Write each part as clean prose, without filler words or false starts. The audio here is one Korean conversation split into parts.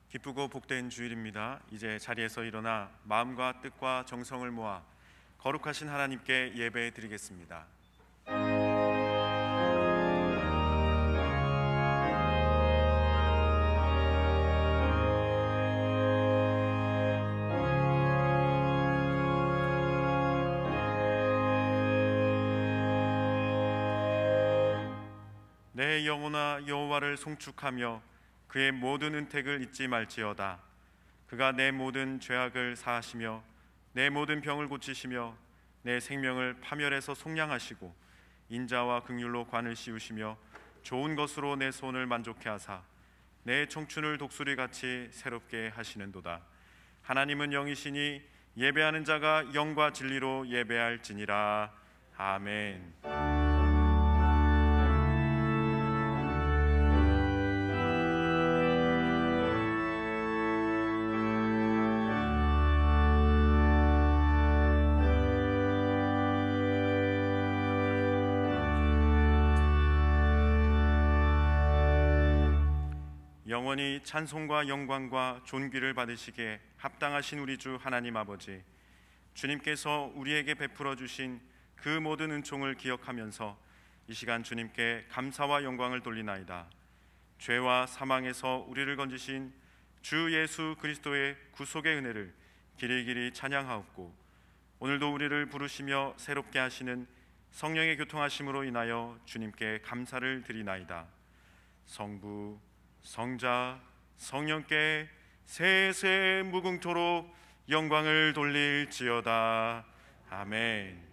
기쁘고 복된 주일입니다. 이제 자리에서 일어나 마음과 뜻과 정성을 모아 거룩하신 하나님께 예배 드리겠습니다. 내 영혼아 여호와를 송축하며 그의 모든 은택을 잊지 말지어다. 그가 내 모든 죄악을 사하시며 내 모든 병을 고치시며 내 생명을 파멸에서 속량하시고 인자와 긍휼로 관을 씌우시며 좋은 것으로 내 손을 만족케 하사 내 청춘을 독수리같이 새롭게 하시는도다. 하나님은 영이시니 예배하는 자가 영과 진리로 예배할지니라. 아멘. 영원히 찬송과 영광과 존귀를 받으시기에 합당하신 우리 주 하나님 아버지, 주님께서 우리에게 베풀어 주신 그 모든 은총을 기억하면서 이 시간 주님께 감사와 영광을 돌리나이다. 죄와 사망에서 우리를 건지신 주 예수 그리스도의 구속의 은혜를 길이길이 찬양하옵고, 오늘도 우리를 부르시며 새롭게 하시는 성령의 교통하심으로 인하여 주님께 감사를 드리나이다. 성부 성자 성령께 세세 무궁토록 영광을 돌릴지어다. 아멘.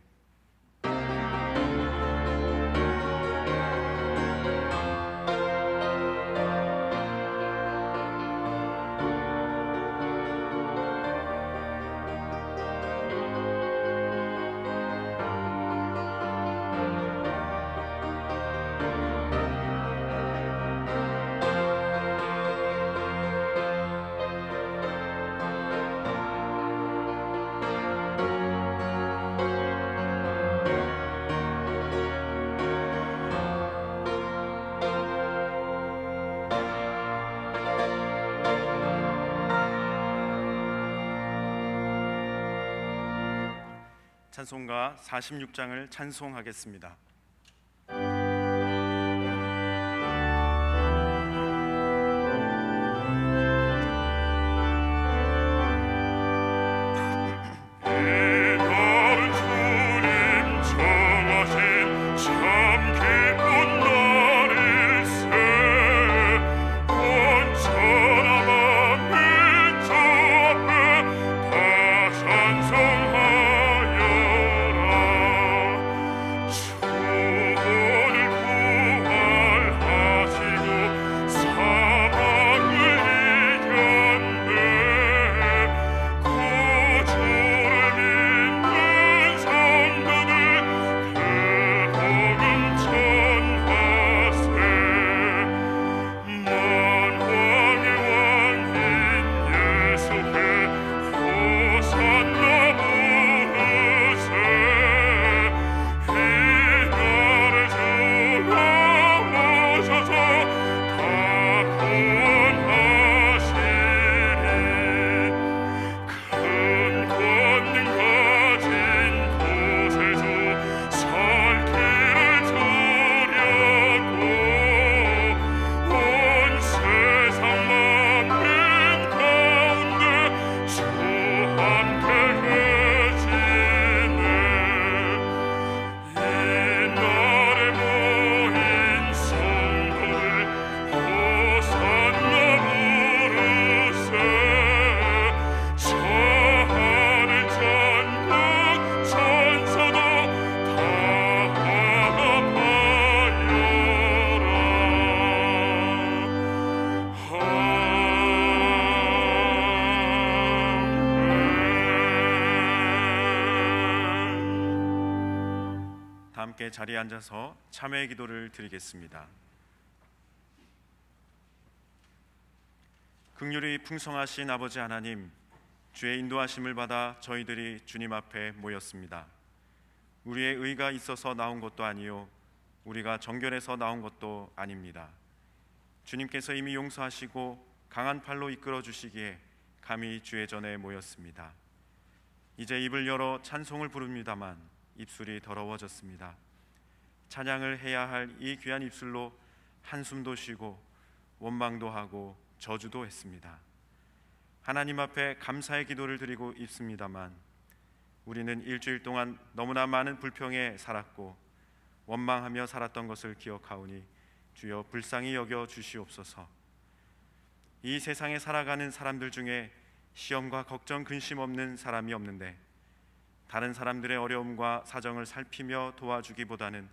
찬송가 46장을 찬송하겠습니다. 함께 자리에 앉아서 참회의 기도를 드리겠습니다. 긍휼이 풍성하신 아버지 하나님, 주의 인도하심을 받아 저희들이 주님 앞에 모였습니다. 우리의 의가 있어서 나온 것도 아니요 우리가 정결해서 나온 것도 아닙니다. 주님께서 이미 용서하시고 강한 팔로 이끌어 주시기에 감히 주의 전에 모였습니다. 이제 입을 열어 찬송을 부릅니다만 입술이 더러워졌습니다. 찬양을 해야 할 이 귀한 입술로 한숨도 쉬고 원망도 하고 저주도 했습니다. 하나님 앞에 감사의 기도를 드리고 있습니다만 우리는 일주일 동안 너무나 많은 불평에 살았고 원망하며 살았던 것을 기억하오니 주여 불쌍히 여겨 주시옵소서. 이 세상에 살아가는 사람들 중에 시험과 걱정 근심 없는 사람이 없는데 다른 사람들의 어려움과 사정을 살피며 도와주기보다는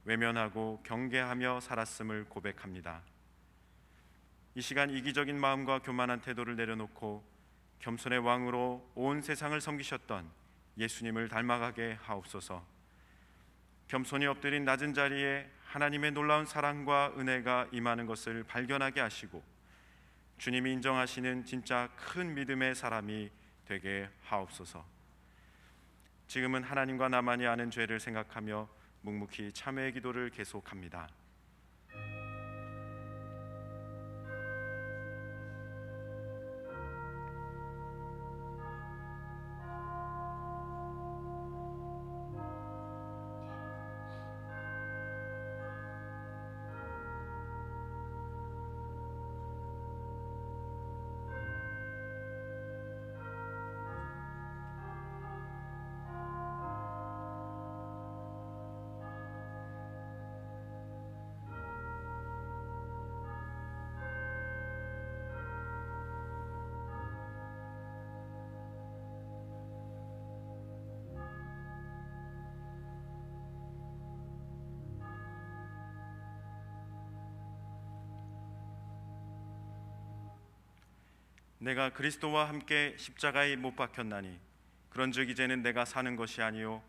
외면하고 경계하며 살았음을 고백합니다. 이 시간 이기적인 마음과 교만한 태도를 내려놓고 겸손의 왕으로 온 세상을 섬기셨던 예수님을 닮아가게 하옵소서. 겸손히 엎드린 낮은 자리에 하나님의 놀라운 사랑과 은혜가 임하는 것을 발견하게 하시고 주님이 인정하시는 진짜 큰 믿음의 사람이 되게 하옵소서. 지금은 하나님과 나만이 아는 죄를 생각하며 묵묵히 참회의 기도를 계속합니다. 내가 그리스도와 함께 십자가에 못 박혔나니 그런즉 이제는 내가 사는 것이 아니요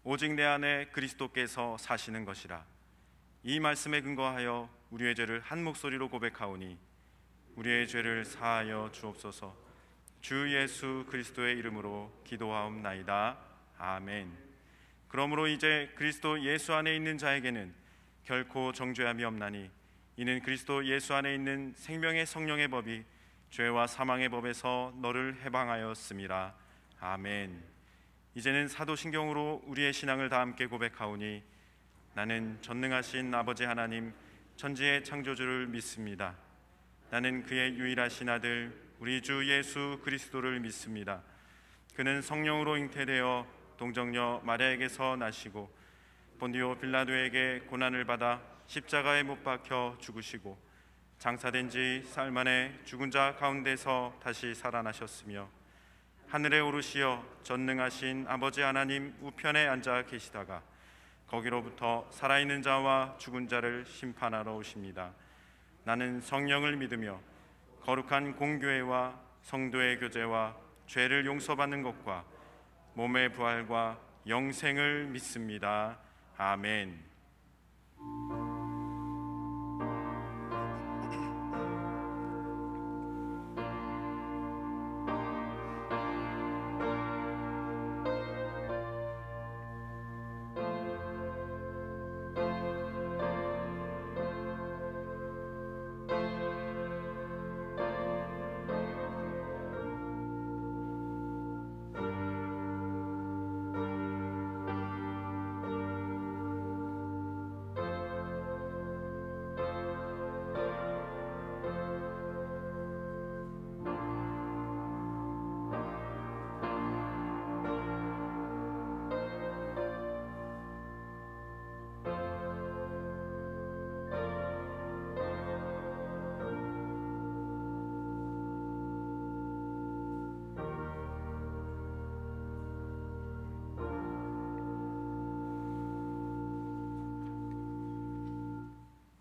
오직 내 안에 그리스도께서 사시는 것이라. 이 말씀에 근거하여 우리의 죄를 한 목소리로 고백하오니 우리의 죄를 사하여 주옵소서. 주 예수 그리스도의 이름으로 기도하옵나이다. 아멘. 그러므로 이제 그리스도 예수 안에 있는 자에게는 결코 정죄함이 없나니 이는 그리스도 예수 안에 있는 생명의 성령의 법이 죄와 사망의 법에서 너를 해방하였음이라. 아멘. 이제는 사도신경으로 우리의 신앙을 다 함께 고백하오니 나는 전능하신 아버지 하나님 천지의 창조주를 믿습니다. 나는 그의 유일하신 아들 우리 주 예수 그리스도를 믿습니다. 그는 성령으로 잉태되어 동정녀 마리아에게서 나시고 본디오 빌라도에게 고난을 받아 십자가에 못 박혀 죽으시고 장사된 지 사흘 만에 죽은 자 가운데서 다시 살아나셨으며 하늘에 오르시어 전능하신 아버지 하나님 우편에 앉아 계시다가 거기로부터 살아있는 자와 죽은 자를 심판하러 오십니다. 나는 성령을 믿으며 거룩한 공교회와 성도의 교제와 죄를 용서받는 것과 몸의 부활과 영생을 믿습니다. 아멘.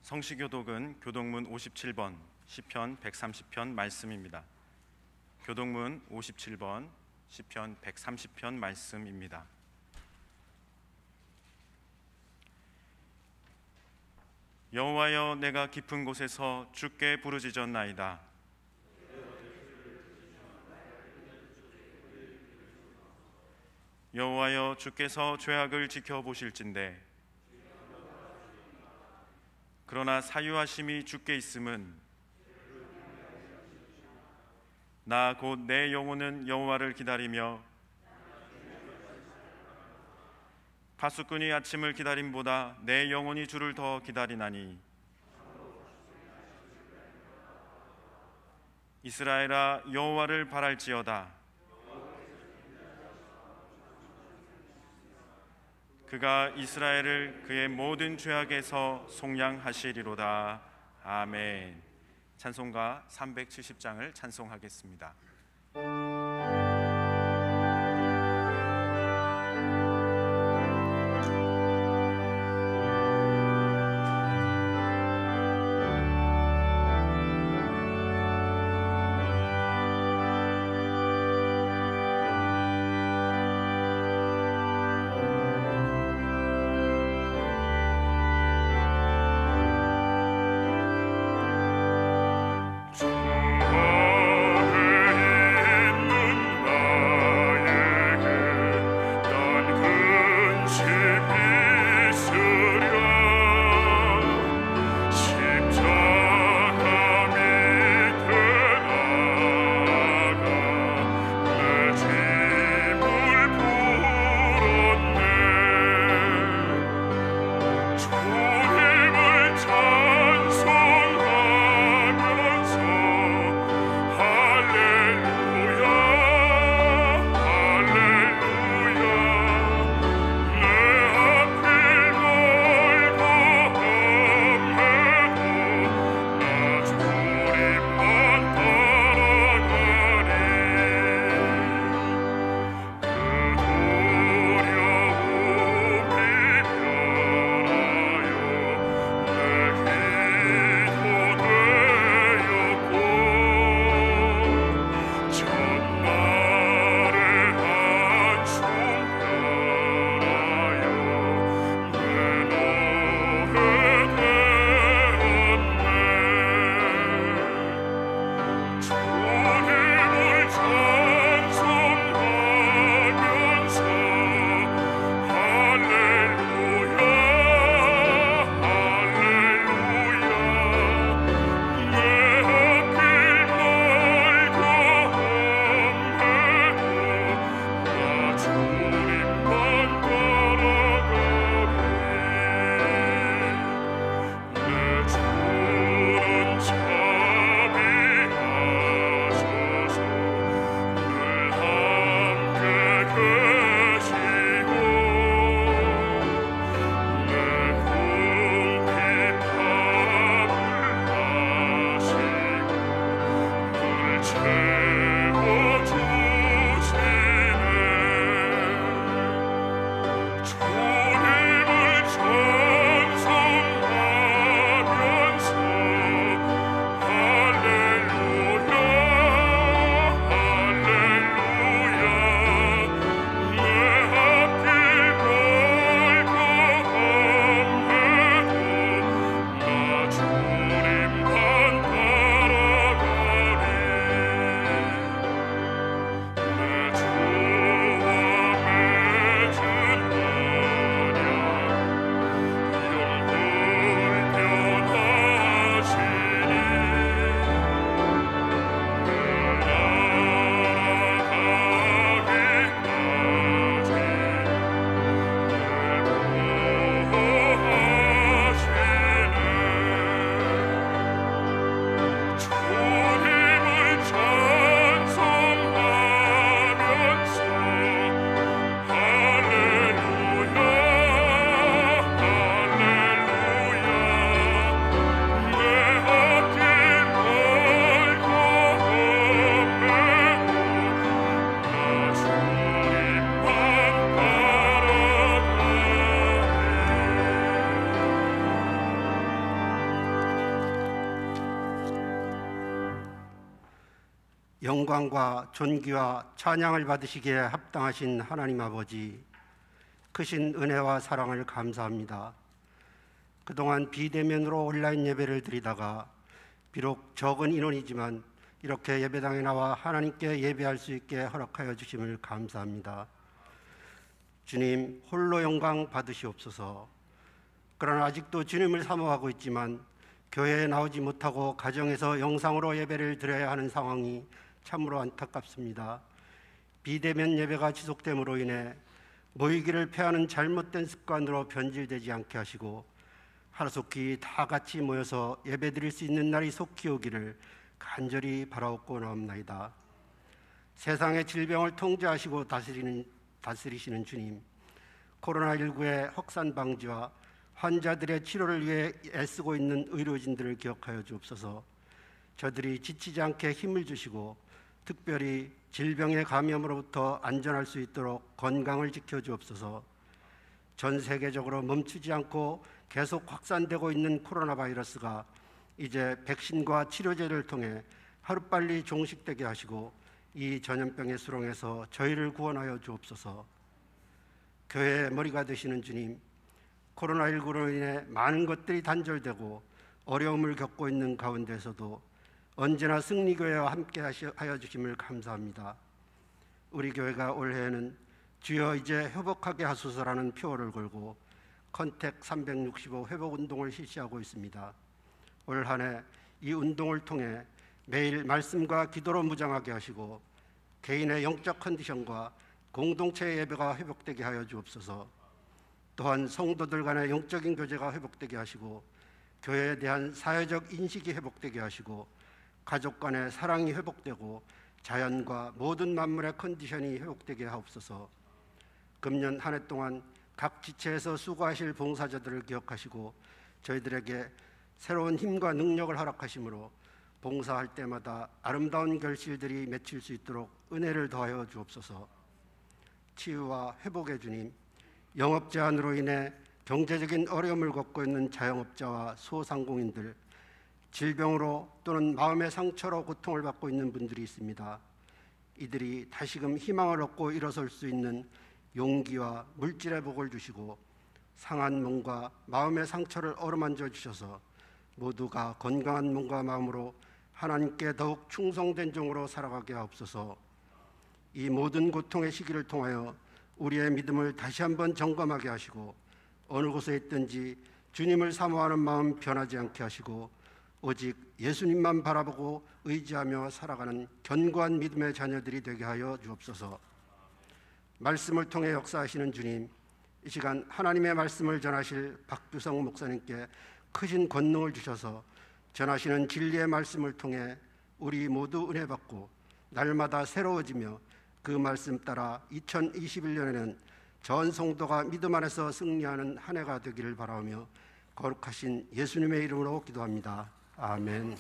성시교독은 교독문 57번 시편 130편 말씀입니다. 교독문 57번 시편 130편 말씀입니다. 여호와여 내가 깊은 곳에서 주께 부르짖었나이다. 여호와여 주께서 죄악을 지켜보실진대 그러나 사유하심이 주께 있음은 나 곧 내 영혼은 여호와를 기다리며 파수꾼이 아침을 기다림보다 내 영혼이 주를 더 기다리나니. 이스라엘아, 여호와를 바랄지어다. 그가 이스라엘을 그의 모든 죄악에서 속량하시리로다. 아멘. 찬송가 370장을 찬송하겠습니다. 영광과 존귀와 찬양을 받으시기에 합당하신 하나님 아버지, 크신 은혜와 사랑을 감사합니다. 그동안 비대면으로 온라인 예배를 드리다가 비록 적은 인원이지만 이렇게 예배당에 나와 하나님께 예배할 수 있게 허락하여 주심을 감사합니다. 주님, 홀로 영광 받으시옵소서. 그러나 아직도 주님을 사모하고 있지만 교회에 나오지 못하고 가정에서 영상으로 예배를 드려야 하는 상황이 참으로 안타깝습니다. 비대면 예배가 지속됨으로 인해 모이기를 패하는 잘못된 습관으로 변질되지 않게 하시고 하루속히 다 같이 모여서 예배드릴 수 있는 날이 속히 오기를 간절히 바라옵고 나옵나이다. 세상의 질병을 통제하시고 다스리시는 주님, 코로나19의 확산 방지와 환자들의 치료를 위해 애쓰고 있는 의료진들을 기억하여 주옵소서. 저들이 지치지 않게 힘을 주시고 특별히 질병의 감염으로부터 안전할 수 있도록 건강을 지켜 주옵소서. 전 세계적으로 멈추지 않고 계속 확산되고 있는 코로나 바이러스가 이제 백신과 치료제를 통해 하루빨리 종식되게 하시고 이 전염병의 수렁에서 저희를 구원하여 주옵소서. 교회의 머리가 되시는 주님, 코로나19로 인해 많은 것들이 단절되고 어려움을 겪고 있는 가운데서도 언제나 승리교회와 함께 하여 주심을 감사합니다. 우리 교회가 올해에는 주여 이제 회복하게 하소서라는 표어를 걸고 컨택 365 회복운동을 실시하고 있습니다. 올 한 해 이 운동을 통해 매일 말씀과 기도로 무장하게 하시고 개인의 영적 컨디션과 공동체의 예배가 회복되게 하여 주옵소서. 또한 성도들 간의 영적인 교제가 회복되게 하시고 교회에 대한 사회적 인식이 회복되게 하시고 가족 간의 사랑이 회복되고 자연과 모든 만물의 컨디션이 회복되게 하옵소서. 금년 한 해 동안 각 지체에서 수고하실 봉사자들을 기억하시고 저희들에게 새로운 힘과 능력을 허락하심으로 봉사할 때마다 아름다운 결실들이 맺힐 수 있도록 은혜를 더하여 주옵소서. 치유와 회복의 주님, 영업 제한으로 인해 경제적인 어려움을 겪고 있는 자영업자와 소상공인들, 질병으로 또는 마음의 상처로 고통을 받고 있는 분들이 있습니다. 이들이 다시금 희망을 얻고 일어설 수 있는 용기와 물질의 복을 주시고 상한 몸과 마음의 상처를 어루만져 주셔서 모두가 건강한 몸과 마음으로 하나님께 더욱 충성된 종으로 살아가게 하옵소서. 이 모든 고통의 시기를 통하여 우리의 믿음을 다시 한번 점검하게 하시고 어느 곳에 있든지 주님을 사모하는 마음 변하지 않게 하시고 오직 예수님만 바라보고 의지하며 살아가는 견고한 믿음의 자녀들이 되게 하여 주옵소서. 말씀을 통해 역사하시는 주님, 이 시간 하나님의 말씀을 전하실 박규성 목사님께 크신 권능을 주셔서 전하시는 진리의 말씀을 통해 우리 모두 은혜 받고 날마다 새로워지며 그 말씀 따라 2021년에는 전 성도가 믿음 안에서 승리하는 한 해가 되기를 바라며 거룩하신 예수님의 이름으로 기도합니다. 아멘.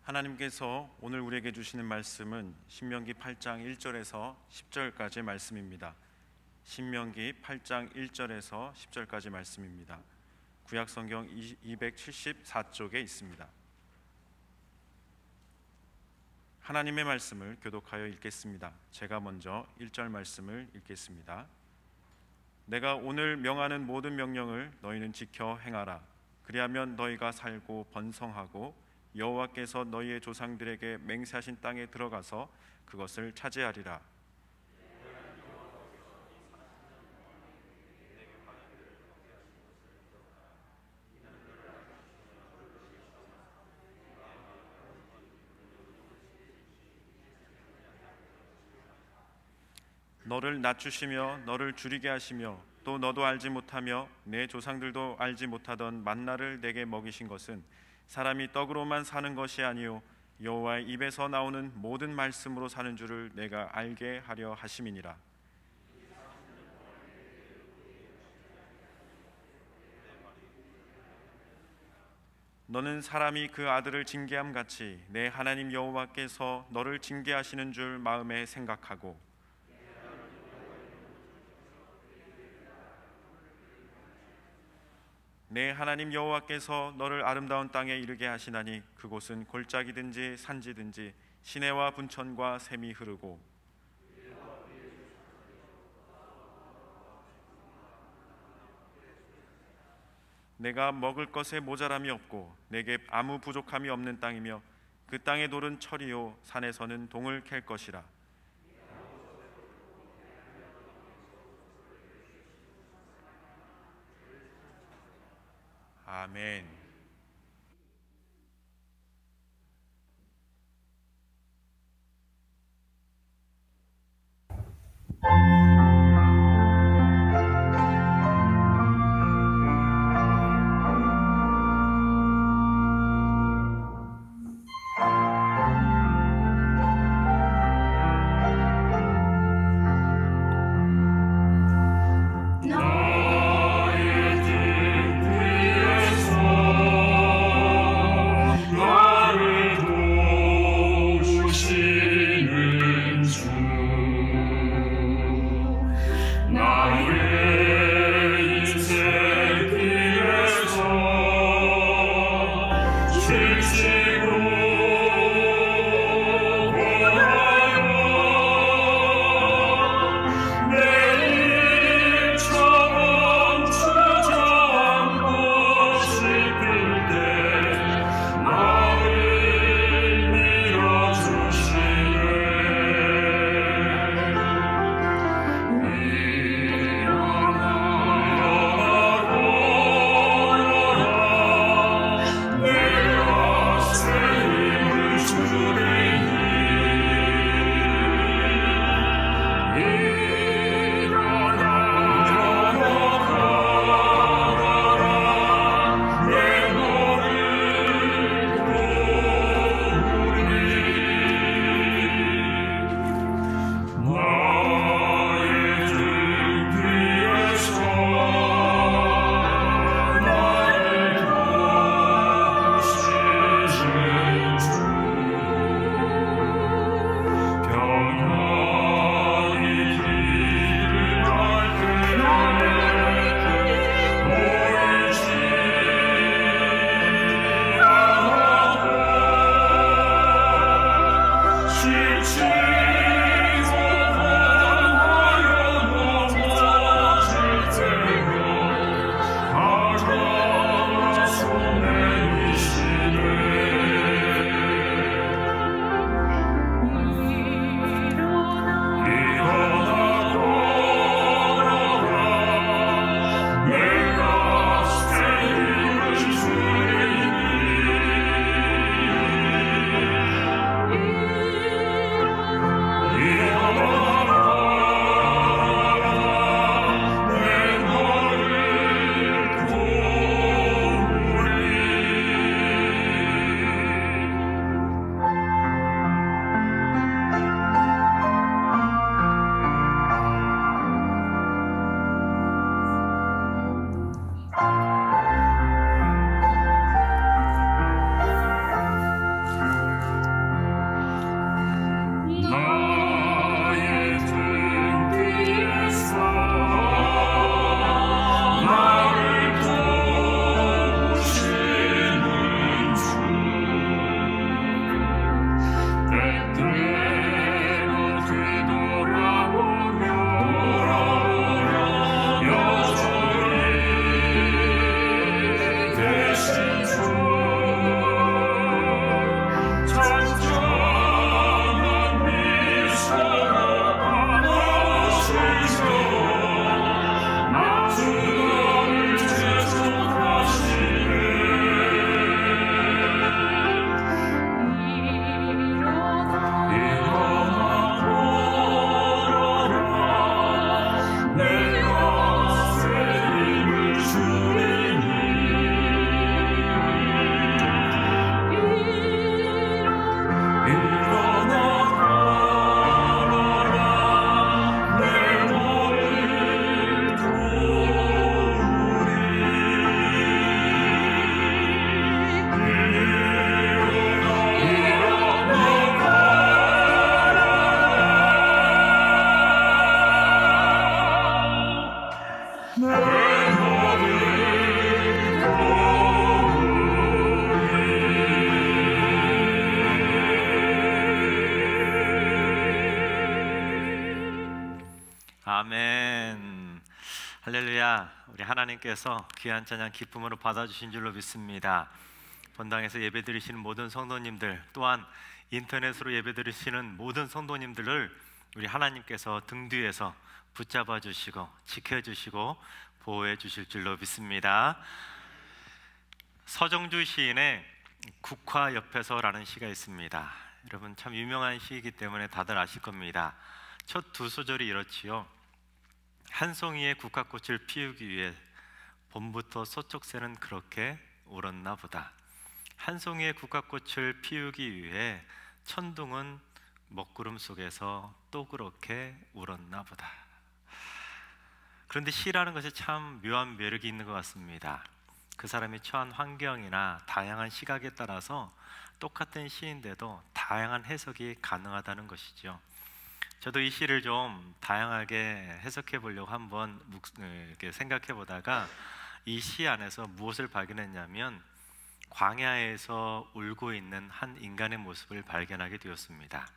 하나님께서 오늘 우리에게 주시는 말씀은 신명기 8장 1절에서 10절까지의 말씀입니다. 신명기 8장 1절에서 10절까지 말씀입니다. 구약성경 274쪽에 있습니다. 하나님의 말씀을 교독하여 읽겠습니다. 제가 먼저 1절 말씀을 읽겠습니다. 내가 오늘 명하는 모든 명령을 너희는 지켜 행하라. 그리하면 너희가 살고 번성하고 여호와께서 너희의 조상들에게 맹세하신 땅에 들어가서 그것을 차지하리라. 너를 낮추시며 너를 줄이게 하시며 또 너도 알지 못하며 내 조상들도 알지 못하던 만나를 내게 먹이신 것은 사람이 떡으로만 사는 것이 아니요 여호와의 입에서 나오는 모든 말씀으로 사는 줄을 내가 알게 하려 하심이니라. 너는 사람이 그 아들을 징계함 같이 내 하나님 여호와께서 너를 징계하시는 줄 마음에 생각하고 내 하나님 여호와께서 너를 아름다운 땅에 이르게 하시나니 그곳은 골짜기든지 산지든지 시내와 분천과 샘이 흐르고 내가 먹을 것에 모자람이 없고 내게 아무 부족함이 없는 땅이며 그 땅의 돌은 철이요 산에서는 동을 캘 것이라. 아멘. 나의 등 위에서 아멘. 할렐루야. 우리 하나님께서 귀한 찬양 기쁨으로 받아주신 줄로 믿습니다. 본당에서 예배드리시는 모든 성도님들, 또한 인터넷으로 예배드리시는 모든 성도님들을 우리 하나님께서 등 뒤에서 붙잡아 주시고 지켜주시고 보호해 주실 줄로 믿습니다. 서정주 시인의 국화 옆에서라는 시가 있습니다. 여러분 참 유명한 시이기 때문에 다들 아실 겁니다. 첫 두 소절이 이렇지요. 한 송이의 국화꽃을 피우기 위해 봄부터 서쪽새는 그렇게 울었나 보다. 한 송이의 국화꽃을 피우기 위해 천둥은 먹구름 속에서 또 그렇게 울었나 보다. 그런데 시라는 것이 참 묘한 매력이 있는 것 같습니다. 그 사람이 처한 환경이나 다양한 시각에 따라서 똑같은 시인데도 다양한 해석이 가능하다는 것이죠. 저도 이 시를 좀 다양하게 해석해 보려고 한번 이렇게 생각해 보다가 이 시 안에서 무엇을 발견했냐면 광야에서 울고 있는 한 인간의 모습을 발견하게 되었습니다.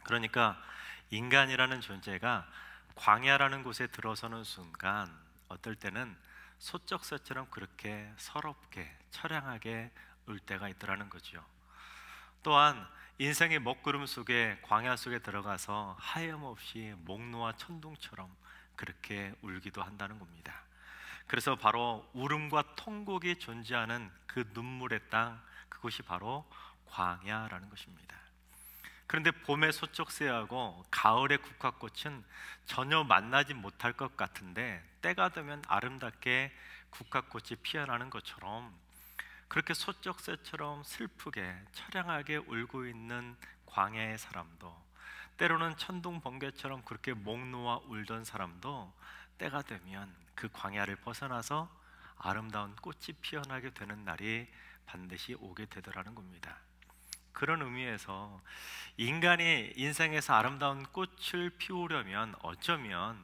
그러니까 인간이라는 존재가 광야라는 곳에 들어서는 순간 어떨 때는 소쩍새처럼 그렇게 서럽게 처량하게 울 때가 있더라는 거죠. 또한 인생의 먹구름 속에 광야 속에 들어가서 하염없이 목노와 천둥처럼 그렇게 울기도 한다는 겁니다. 그래서 바로 울음과 통곡이 존재하는 그 눈물의 땅, 그곳이 바로 광야라는 것입니다. 그런데 봄의 소쩍새하고 가을의 국화꽃은 전혀 만나지 못할 것 같은데 때가 되면 아름답게 국화꽃이 피어나는 것처럼 그렇게 소쩍새처럼 슬프게 처량하게 울고 있는 광야의 사람도, 때로는 천둥 번개처럼 그렇게 목 놓아 울던 사람도 때가 되면 그 광야를 벗어나서 아름다운 꽃이 피어나게 되는 날이 반드시 오게 되더라는 겁니다. 그런 의미에서 인간이 인생에서 아름다운 꽃을 피우려면 어쩌면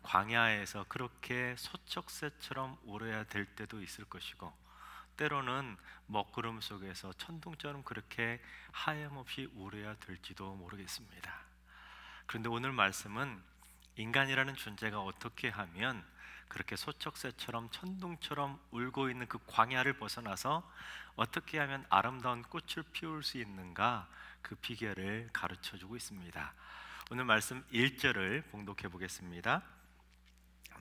광야에서 그렇게 소쩍새처럼 울어야 될 때도 있을 것이고, 때로는 먹구름 속에서 천둥처럼 그렇게 하염없이 울어야 될지도 모르겠습니다. 그런데 오늘 말씀은 인간이라는 존재가 어떻게 하면 그렇게 소쩍새처럼 천둥처럼 울고 있는 그 광야를 벗어나서 어떻게 하면 아름다운 꽃을 피울 수 있는가, 그 비결을 가르쳐주고 있습니다. 오늘 말씀 1절을 봉독해 보겠습니다.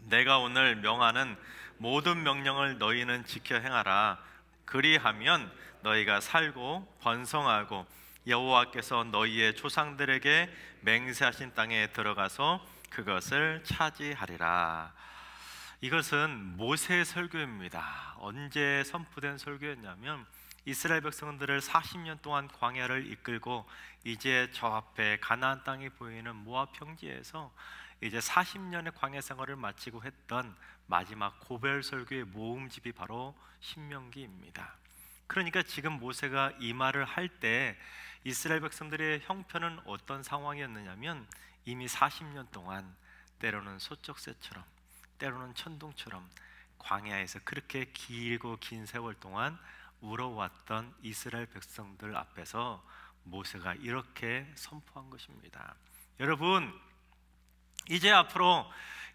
내가 오늘 명하는 모든 명령을 너희는 지켜 행하라. 그리하면 너희가 살고 번성하고 여호와께서 너희의 조상들에게 맹세하신 땅에 들어가서 그것을 차지하리라. 이것은 모세의 설교입니다. 언제 선포된 설교였냐면 이스라엘 백성들을 40년 동안 광야를 이끌고 이제 저 앞에 가나안 땅이 보이는 모압 평지에서 이제 40년의 광야 생활을 마치고 했던 마지막 고별 설교의 모음집이 바로 신명기입니다. 그러니까 지금 모세가 이 말을 할 때 이스라엘 백성들의 형편은 어떤 상황이었느냐면 이미 40년 동안 때로는 소쩍새처럼 때로는 천둥처럼 광야에서 그렇게 길고 긴 세월 동안 울어왔던 이스라엘 백성들 앞에서 모세가 이렇게 선포한 것입니다. 여러분, 이제 앞으로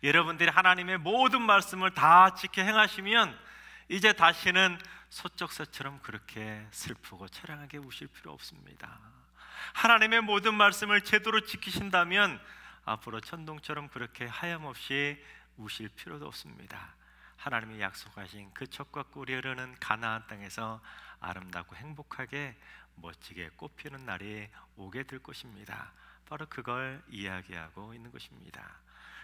여러분들이 하나님의 모든 말씀을 다 지켜 행하시면 이제 다시는 소쩍새처럼 그렇게 슬프고 처량하게 우실 필요 없습니다. 하나님의 모든 말씀을 제대로 지키신다면 앞으로 천둥처럼 그렇게 하염없이 우실 필요도 없습니다. 하나님이 약속하신 그 젖과 꿀이 흐르는 가나안 땅에서 아름답고 행복하게 멋지게 꽃피는 날이 오게 될 것입니다. 바로 그걸 이야기하고 있는 것입니다.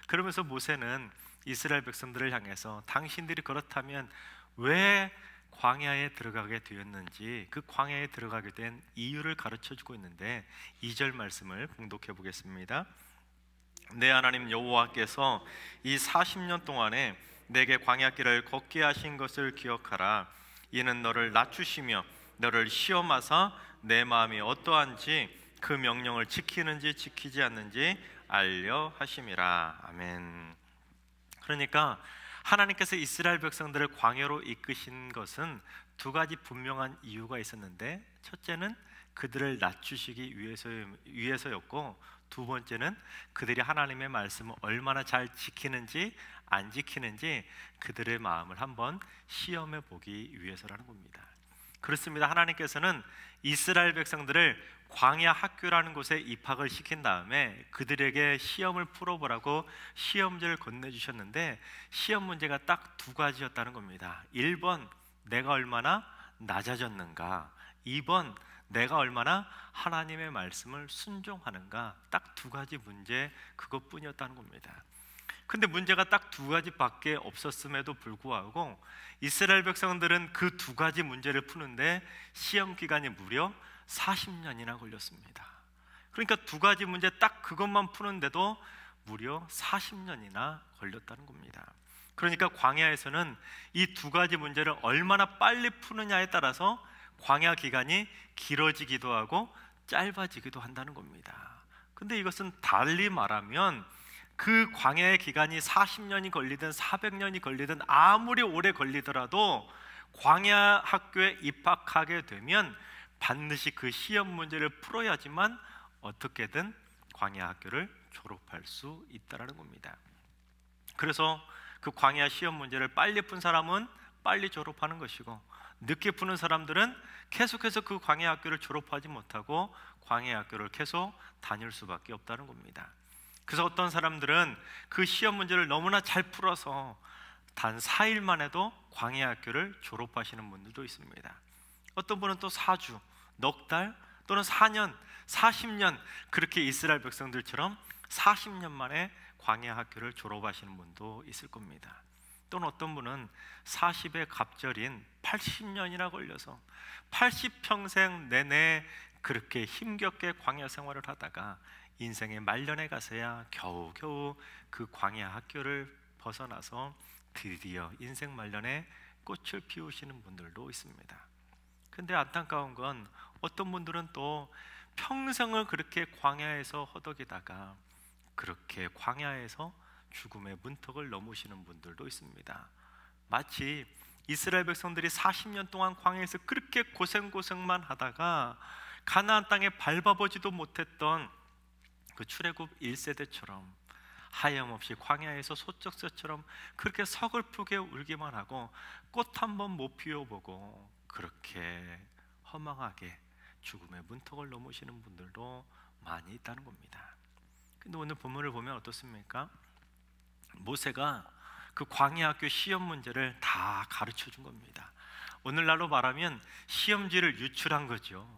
그러면서 모세는 이스라엘 백성들을 향해서 당신들이 그렇다면 왜 광야에 들어가게 되었는지, 그 광야에 들어가게 된 이유를 가르쳐주고 있는데 2절 말씀을 봉독해 보겠습니다. 내 하나님 여호와께서 이 40년 동안에 내게 광야길을 걷게 하신 것을 기억하라. 이는 너를 낮추시며 너를 시험하사 내 마음이 어떠한지 그 명령을 지키는지 지키지 않는지 알려 하심이라. 아멘. 그러니까 하나님께서 이스라엘 백성들을 광야로 이끄신 것은 두 가지 분명한 이유가 있었는데, 첫째는 그들을 낮추시기 위해서였고, 두 번째는 그들이 하나님의 말씀을 얼마나 잘 지키는지 안 지키는지 그들의 마음을 한번 시험해 보기 위해서라는 겁니다. 그렇습니다. 하나님께서는 이스라엘 백성들을 광야 학교라는 곳에 입학을 시킨 다음에 그들에게 시험을 풀어보라고 시험지를 건네주셨는데, 시험 문제가 딱 두 가지였다는 겁니다. 1번, 내가 얼마나 낮아졌는가, 2번, 내가 얼마나 하나님의 말씀을 순종하는가. 딱 두 가지 문제, 그것뿐이었다는 겁니다. 근데 문제가 딱 두 가지밖에 없었음에도 불구하고 이스라엘 백성들은 그 두 가지 문제를 푸는데 시험 기간이 무려 40년이나 걸렸습니다. 그러니까 두 가지 문제 딱 그것만 푸는데도 무려 40년이나 걸렸다는 겁니다. 그러니까 광야에서는 이 두 가지 문제를 얼마나 빨리 푸느냐에 따라서 광야 기간이 길어지기도 하고 짧아지기도 한다는 겁니다. 근데 이것은 달리 말하면 그 광야의 기간이 40년이 걸리든 400년이 걸리든 아무리 오래 걸리더라도 광야 학교에 입학하게 되면 반드시 그 시험 문제를 풀어야지만 어떻게든 광야 학교를 졸업할 수 있다는 겁니다. 그래서 그 광야 시험 문제를 빨리 푼 사람은 빨리 졸업하는 것이고, 늦게 푸는 사람들은 계속해서 그 광야 학교를 졸업하지 못하고 광야 학교를 계속 다닐 수밖에 없다는 겁니다. 그래서 어떤 사람들은 그 시험 문제를 너무나 잘 풀어서 단 4일만 해도 광야 학교를 졸업하시는 분들도 있습니다. 어떤 분은 또 4주, 넉 달 또는 4년, 40년 그렇게 이스라엘 백성들처럼 40년 만에 광야 학교를 졸업하시는 분도 있을 겁니다. 또는 어떤 분은 40의 갑절인 80년이나 걸려서 80평생 내내 그렇게 힘겹게 광야 생활을 하다가 인생의 말년에 가서야 겨우겨우 그 광야 학교를 벗어나서 드디어 인생 말년에 꽃을 피우시는 분들도 있습니다. 근데 안타까운 건 어떤 분들은 또 평생을 그렇게 광야에서 허덕이다가 그렇게 광야에서 죽음의 문턱을 넘으시는 분들도 있습니다. 마치 이스라엘 백성들이 40년 동안 광야에서 그렇게 고생만 하다가 가나안 땅에 밟아보지도 못했던 그 출애굽 1세대처럼 하염없이 광야에서 소쩍새처럼 그렇게 서글프게 울기만 하고 꽃 한 번 못 피워보고 그렇게 허망하게 죽음의 문턱을 넘으시는 분들도 많이 있다는 겁니다. 근데 오늘 본문을 보면 어떻습니까? 모세가 그 광야 학교 시험 문제를 다 가르쳐 준 겁니다. 오늘날로 말하면 시험지를 유출한 거죠.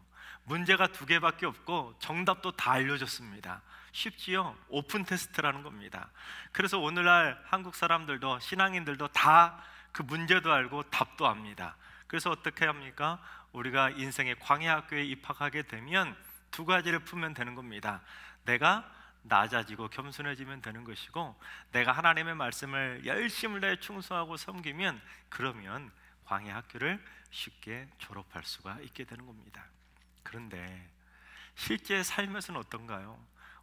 문제가 2개밖에 없고 정답도 다 알려줬습니다. 쉽지요? 오픈 테스트라는 겁니다. 그래서 오늘날 한국 사람들도 신앙인들도 다 그 문제도 알고 답도 압니다. 그래서 어떻게 합니까? 우리가 인생의 광야 학교에 입학하게 되면 2가지를 풀면 되는 겁니다. 내가 낮아지고 겸손해지면 되는 것이고, 내가 하나님의 말씀을 열심을 다해 충성하고 섬기면 그러면 광야 학교를 쉽게 졸업할 수가 있게 되는 겁니다. 그런데 실제 삶에서는 어떤가요?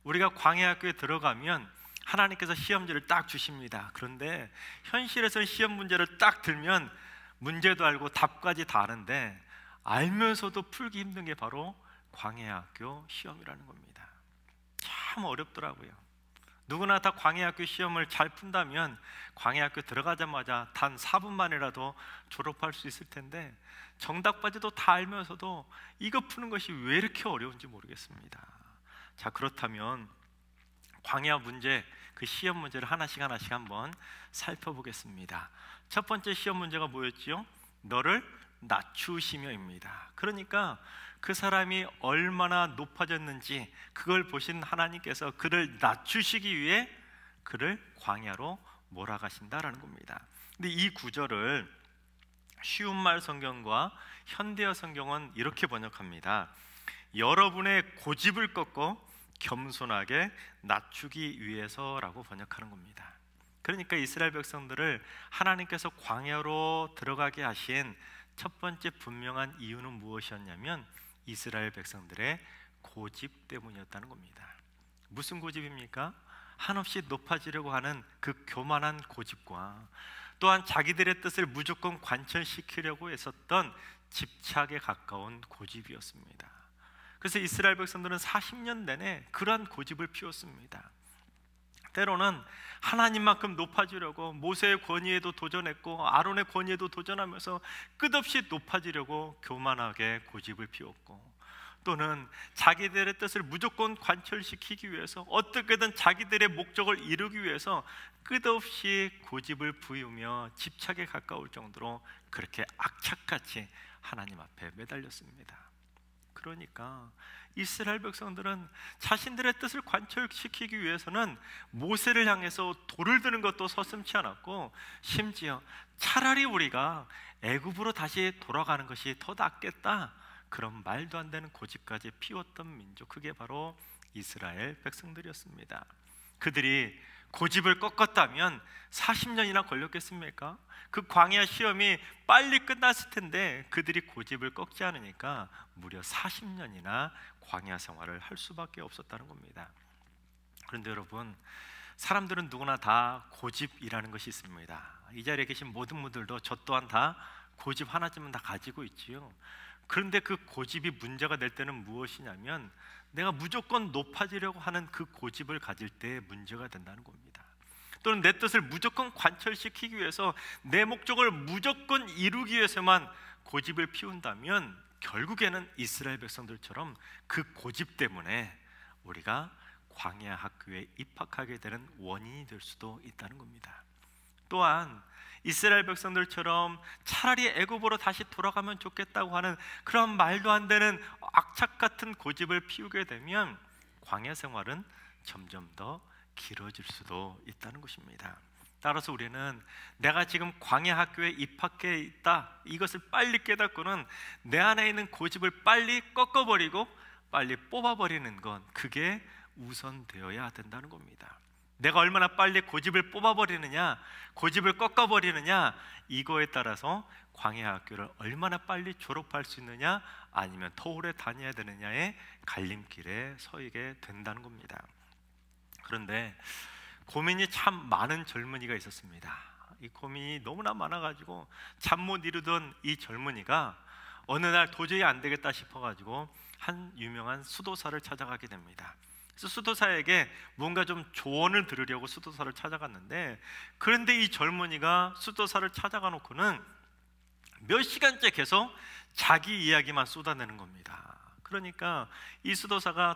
우리가 광야 학교에 들어가면 하나님께서 시험지를 딱 주십니다. 그런데 현실에서는 시험 문제를 딱 들면 문제도 알고 답까지 다 아는데 알면서도 풀기 힘든 게 바로 광야 학교 시험이라는 겁니다. 참 어렵더라고요. 누구나 다 광야 학교 시험을 잘 푼다면 광야 학교 들어가자마자 단 4분 만이라도 졸업할 수 있을 텐데 정답까지도 다 알면서도 이거 푸는 것이 왜 이렇게 어려운지 모르겠습니다. 자, 그렇다면 광야 문제, 그 시험 문제를 하나씩 한번 살펴보겠습니다. 첫 번째 시험 문제가 뭐였지요? 너를 낮추시며입니다. 그러니까 그 사람이 얼마나 높아졌는지 그걸 보신 하나님께서 그를 낮추시기 위해 그를 광야로 몰아가신다라는 겁니다. 근데 이 구절을 쉬운 말 성경과 현대어 성경은 이렇게 번역합니다. 여러분의 고집을 꺾고 겸손하게 낮추기 위해서라고 번역하는 겁니다. 그러니까 이스라엘 백성들을 하나님께서 광야로 들어가게 하신 첫 번째 분명한 이유는 무엇이었냐면 이스라엘 백성들의 고집 때문이었다는 겁니다. 무슨 고집입니까? 한없이 높아지려고 하는 그 교만한 고집과 또한 자기들의 뜻을 무조건 관철시키려고 했었던 집착에 가까운 고집이었습니다. 그래서 이스라엘 백성들은 40년 내내 그러한 고집을 피웠습니다. 때로는 하나님만큼 높아지려고 모세의 권위에도 도전했고 아론의 권위에도 도전하면서 끝없이 높아지려고 교만하게 고집을 피웠고, 또는 자기들의 뜻을 무조건 관철시키기 위해서 어떻게든 자기들의 목적을 이루기 위해서 끝없이 고집을 부리며 집착에 가까울 정도로 그렇게 악착같이 하나님 앞에 매달렸습니다. 그러니까 이스라엘 백성들은 자신들의 뜻을 관철시키기 위해서는 모세를 향해서 돌을 드는 것도 서슴지 않았고, 심지어 차라리 우리가 애굽으로 다시 돌아가는 것이 더 낫겠다, 그런 말도 안 되는 고집까지 피웠던 민족, 그게 바로 이스라엘 백성들이었습니다. 그들이 고집을 꺾었다면 40년이나 걸렸겠습니까? 그 광야 시험이 빨리 끝났을 텐데 그들이 고집을 꺾지 않으니까 무려 40년이나 광야 생활을 할 수밖에 없었다는 겁니다. 그런데 여러분, 사람들은 누구나 다 고집이라는 것이 있습니다. 이 자리에 계신 모든 분들도 저 또한 다 고집 하나쯤은 다 가지고 있지요. 그런데 그 고집이 문제가 될 때는 무엇이냐면, 내가 무조건 높아지려고 하는 그 고집을 가질 때 문제가 된다는 겁니다. 또는 내 뜻을 무조건 관철시키기 위해서 내 목적을 무조건 이루기 위해서만 고집을 피운다면 결국에는 이스라엘 백성들처럼 그 고집 때문에 우리가 광야 학교에 입학하게 되는 원인이 될 수도 있다는 겁니다. 또한 이스라엘 백성들처럼 차라리 애굽으로 다시 돌아가면 좋겠다고 하는 그런 말도 안 되는 악착 같은 고집을 피우게 되면 광야 생활은 점점 더 길어질 수도 있다는 것입니다. 따라서 우리는 내가 지금 광야 학교에 입학해 있다, 이것을 빨리 깨닫고는 내 안에 있는 고집을 빨리 꺾어버리고 빨리 뽑아버리는 건, 그게 우선되어야 된다는 겁니다. 내가 얼마나 빨리 고집을 뽑아버리느냐, 고집을 꺾어버리느냐, 이거에 따라서 광야 학교를 얼마나 빨리 졸업할 수 있느냐, 아니면 더 오래 다녀야 되느냐의 갈림길에 서게 된다는 겁니다. 그런데 고민이 참 많은 젊은이가 있었습니다. 이 고민이 너무나 많아가지고 잠 못 이루던 이 젊은이가 어느 날 도저히 안 되겠다 싶어가지고 한 유명한 수도사를 찾아가게 됩니다. 그래서 수도사에게 뭔가 좀 조언을 들으려고 수도사를 찾아갔는데, 그런데 이 젊은이가 수도사를 찾아가 놓고는 몇 시간째 계속 자기 이야기만 쏟아내는 겁니다. 그러니까 이 수도사가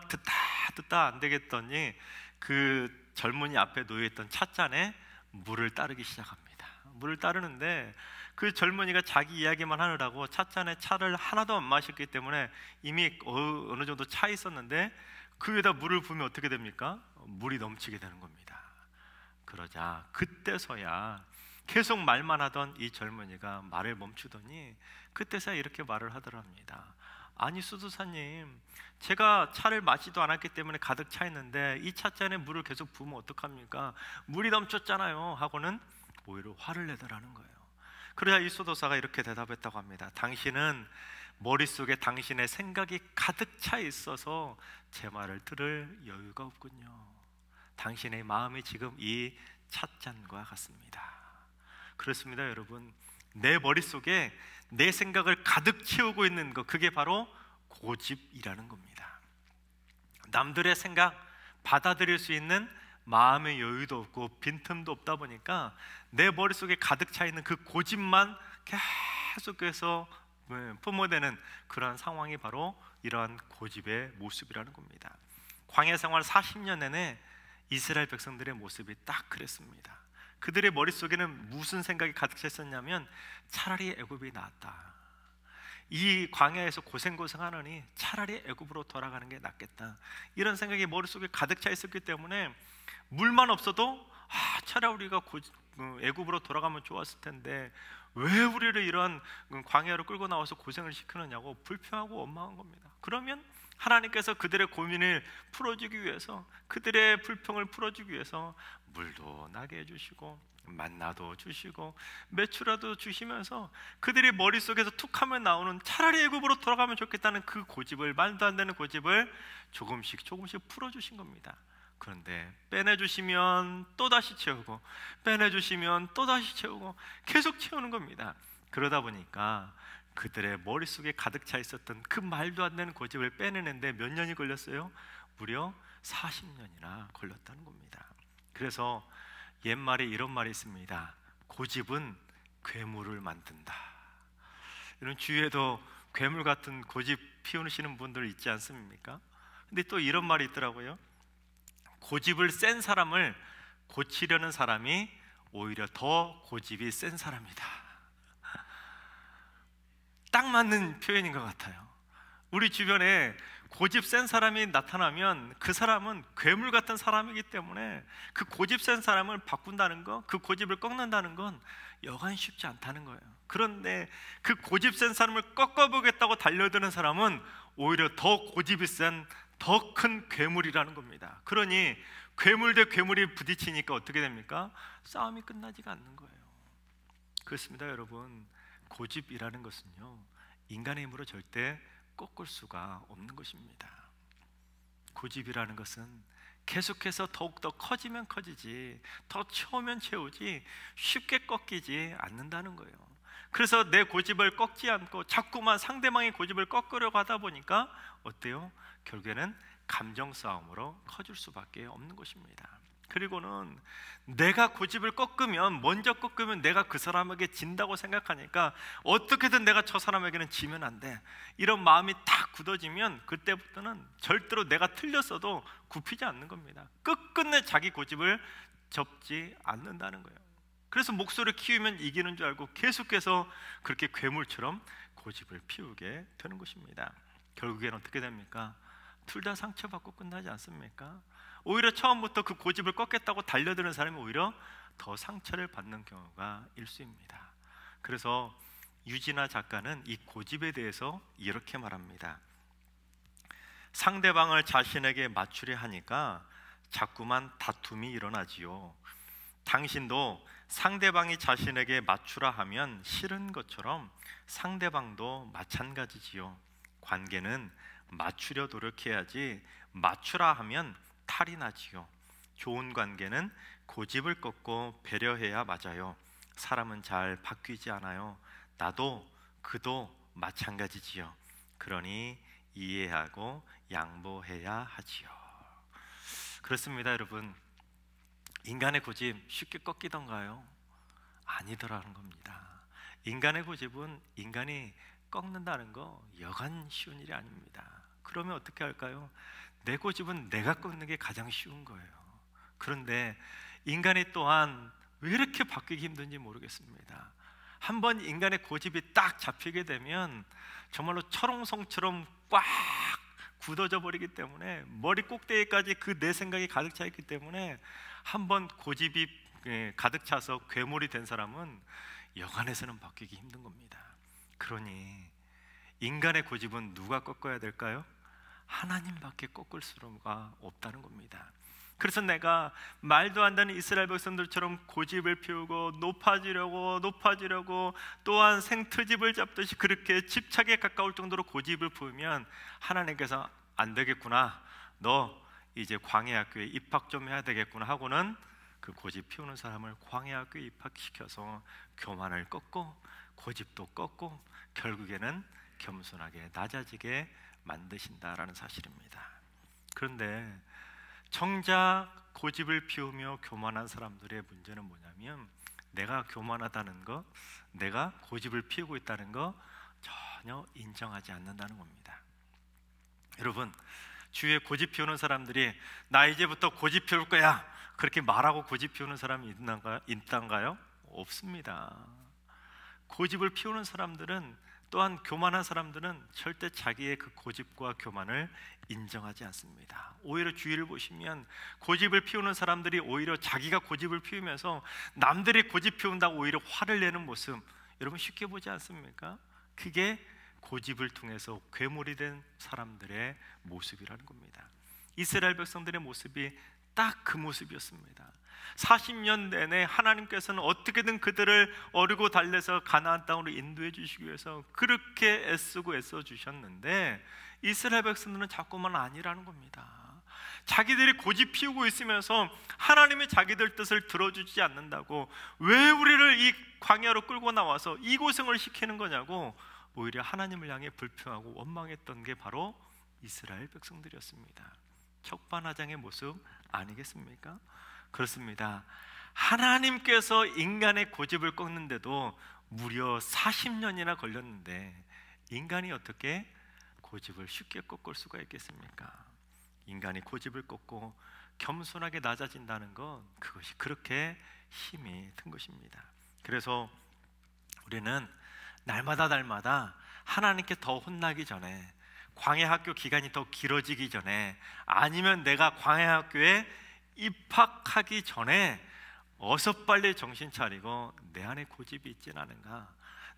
듣다 안 되겠더니 그 젊은이 앞에 놓여있던 찻잔에 물을 따르기 시작합니다. 물을 따르는데 그 젊은이가 자기 이야기만 하느라고 찻잔에 차를 하나도 안 마셨기 때문에 이미 어느 정도 차 있었는데 그 위에다 물을 부으면 어떻게 됩니까? 물이 넘치게 되는 겁니다. 그러자 그때서야 계속 말만 하던 이 젊은이가 말을 멈추더니 그때서야 이렇게 말을 하더랍니다. 아니 수도사님, 제가 차를 마시지도 않았기 때문에 가득 차 있는데 이 찻잔에 물을 계속 부으면 어떡합니까? 물이 넘쳤잖아요 하고는 오히려 화를 내더라는 거예요. 그래야 이 수도사가 이렇게 대답했다고 합니다. 당신은 머릿속에 당신의 생각이 가득 차 있어서 제 말을 들을 여유가 없군요. 당신의 마음이 지금 이 찻잔과 같습니다. 그렇습니다 여러분, 내 머릿속에 내 생각을 가득 채우고 있는 것, 그게 바로 고집이라는 겁니다. 남들의 생각 받아들일 수 있는 마음의 여유도 없고 빈틈도 없다 보니까 내 머릿속에 가득 차 있는 그 고집만 계속해서 뿜어대는 그러한 상황이 바로 이러한 고집의 모습이라는 겁니다. 광야 생활 40년 내내 이스라엘 백성들의 모습이 딱 그랬습니다. 그들의 머릿속에는 무슨 생각이 가득 차 있었냐면 차라리 애굽이 낫다, 이 광야에서 고생하느니 차라리 애굽으로 돌아가는 게 낫겠다, 이런 생각이 머릿속에 가득 차 있었기 때문에 물만 없어도 차라리 우리가 애굽으로 돌아가면 좋았을 텐데 왜 우리를 이런 광야로 끌고 나와서 고생을 시키느냐고 불평하고 원망한 겁니다. 그러면 하나님께서 그들의 고민을 풀어주기 위해서, 그들의 불평을 풀어주기 위해서 물도 나게 해주시고 만나도 주시고 매출라도 주시면서 그들의 머릿속에서 툭하면 나오는 차라리 애굽으로 돌아가면 좋겠다는 그 고집을, 말도 안 되는 고집을 조금씩 풀어주신 겁니다. 그런데 빼내주시면 또다시 채우고, 빼내주시면 또다시 채우고, 계속 채우는 겁니다. 그러다 보니까 그들의 머릿속에 가득 차 있었던 그 말도 안 되는 고집을 빼내는데 몇 년이 걸렸어요? 무려 40년이나 걸렸다는 겁니다. 그래서 옛말에 이런 말이 있습니다. 고집은 괴물을 만든다. 이런 주위에도 괴물 같은 고집 피우시는 분들 있지 않습니까? 근데 또 이런 말이 있더라고요. 고집을 센 사람을 고치려는 사람이 오히려 더 고집이 센 사람이다. 딱 맞는 표현인 것 같아요. 우리 주변에 고집 센 사람이 나타나면 그 사람은 괴물 같은 사람이기 때문에 그 고집 센 사람을 바꾼다는 거, 그 고집을 꺾는다는 건 여간 쉽지 않다는 거예요. 그런데 그 고집 센 사람을 꺾어보겠다고 달려드는 사람은 오히려 더 고집이 센 더 큰 괴물이라는 겁니다. 그러니 괴물 대 괴물이 부딪히니까 어떻게 됩니까? 싸움이 끝나지가 않는 거예요. 그렇습니다, 여러분. 고집이라는 것은요, 인간의 힘으로 절대 꺾을 수가 없는 것입니다. 고집이라는 것은 계속해서 더욱더 커지면 커지지, 더 채우면 채우지 쉽게 꺾이지 않는다는 거예요. 그래서 내 고집을 꺾지 않고 자꾸만 상대방의 고집을 꺾으려고 하다 보니까 어때요? 결국에는 감정 싸움으로 커질 수밖에 없는 것입니다. 그리고는 내가 고집을 꺾으면, 먼저 꺾으면 내가 그 사람에게 진다고 생각하니까 어떻게든 내가 저 사람에게는 지면 안 돼, 이런 마음이 딱 굳어지면 그때부터는 절대로 내가 틀렸어도 굽히지 않는 겁니다. 끝끝내 자기 고집을 접지 않는다는 거예요. 그래서 목소리를 키우면 이기는 줄 알고 계속해서 그렇게 괴물처럼 고집을 피우게 되는 것입니다. 결국엔 어떻게 됩니까? 둘 다 상처받고 끝나지 않습니까? 오히려 처음부터 그 고집을 꺾겠다고 달려드는 사람이 오히려 더 상처를 받는 경우가 일수입니다. 그래서 유진아 작가는 이 고집에 대해서 이렇게 말합니다. 상대방을 자신에게 맞추려 하니까 자꾸만 다툼이 일어나지요. 당신도 상대방이 자신에게 맞추라 하면 싫은 것처럼 상대방도 마찬가지지요. 관계는 맞추려 노력해야지 맞추라 하면 탈이 나지요. 좋은 관계는 고집을 꺾고 배려해야 맞아요. 사람은 잘 바뀌지 않아요. 나도 그도 마찬가지지요. 그러니 이해하고 양보해야 하지요. 그렇습니다, 여러분. 인간의 고집 쉽게 꺾이던가요? 아니더라는 겁니다. 인간의 고집은 인간이 꺾는다는 거 여간 쉬운 일이 아닙니다. 그러면 어떻게 할까요? 내 고집은 내가 꺾는 게 가장 쉬운 거예요. 그런데 인간이 또한 왜 이렇게 바뀌기 힘든지 모르겠습니다. 한번 인간의 고집이 딱 잡히게 되면 정말로 철옹성처럼 꽉 굳어져 버리기 때문에 머리 꼭대기까지 그 내 생각이 가득 차 있기 때문에 한번 고집이 가득 차서 괴물이 된 사람은 여간해서는 바뀌기 힘든 겁니다. 그러니 인간의 고집은 누가 꺾어야 될까요? 하나님밖에 꺾을 수가 없다는 겁니다. 그래서 내가 말도 안 되는 이스라엘 백성들처럼 고집을 피우고 높아지려고 또한 생트집을 잡듯이 그렇게 집착에 가까울 정도로 고집을 피우면 하나님께서 안 되겠구나, 너 이제 광야학교에 입학 좀 해야 되겠구나 하고는 그 고집 피우는 사람을 광야학교에 입학시켜서 교만을 꺾고 고집도 꺾고 결국에는 겸손하게 낮아지게 만드신다라는 사실입니다. 그런데 정작 고집을 피우며 교만한 사람들의 문제는 뭐냐면 내가 교만하다는 것, 내가 고집을 피우고 있다는 것 전혀 인정하지 않는다는 겁니다. 여러분, 주위에 고집 피우는 사람들이 나 이제부터 고집 피울 거야 그렇게 말하고 고집 피우는 사람이 있단가요? 없습니다. 고집을 피우는 사람들은, 또한 교만한 사람들은 절대 자기의 그 고집과 교만을 인정하지 않습니다. 오히려 주위를 보시면 고집을 피우는 사람들이 오히려 자기가 고집을 피우면서 남들이 고집 피운다고 오히려 화를 내는 모습, 여러분 쉽게 보지 않습니까? 그게 고집을 통해서 괴물이 된 사람들의 모습이라는 겁니다. 이스라엘 백성들의 모습이 딱 그 모습이었습니다. 40년 내내 하나님께서는 어떻게든 그들을 어르고 달래서 가나안 땅으로 인도해 주시기 위해서 그렇게 애쓰고 애써 주셨는데 이스라엘 백성들은 자꾸만 아니라는 겁니다. 자기들이 고집 피우고 있으면서 하나님이 자기들 뜻을 들어주지 않는다고 왜 우리를 이 광야로 끌고 나와서 이 고생을 시키는 거냐고 오히려 하나님을 향해 불평하고 원망했던 게 바로 이스라엘 백성들이었습니다. 척반하장의 모습 아니겠습니까? 그렇습니다. 하나님께서 인간의 고집을 꺾는데도 무려 40년이나 걸렸는데 인간이 어떻게 고집을 쉽게 꺾을 수가 있겠습니까? 인간이 고집을 꺾고 겸손하게 낮아진다는 건 그것이 그렇게 힘이 든 것입니다. 그래서 우리는 날마다 하나님께 더 혼나기 전에, 광야 학교 기간이 더 길어지기 전에, 아니면 내가 광야 학교에 입학하기 전에 어서 빨리 정신 차리고 내 안에 고집이 있지는 않은가,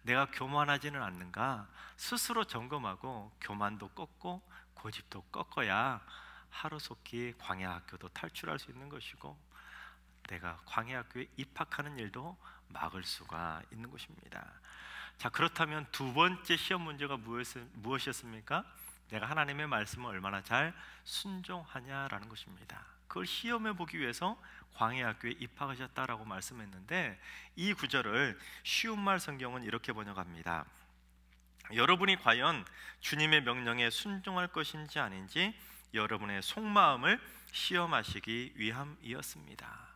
내가 교만하지는 않는가 스스로 점검하고 교만도 꺾고 고집도 꺾어야 하루속히 광야 학교도 탈출할 수 있는 것이고 내가 광야 학교에 입학하는 일도 막을 수가 있는 것입니다. 자, 그렇다면 두 번째 시험 문제가 무엇이었습니까? 내가 하나님의 말씀을 얼마나 잘 순종하냐라는 것입니다. 그걸 시험해 보기 위해서 광야 학교에 입학하셨다라고 말씀했는데 이 구절을 쉬움말 성경은 이렇게 번역합니다. 여러분이 과연 주님의 명령에 순종할 것인지 아닌지 여러분의 속마음을 시험하시기 위함이었습니다.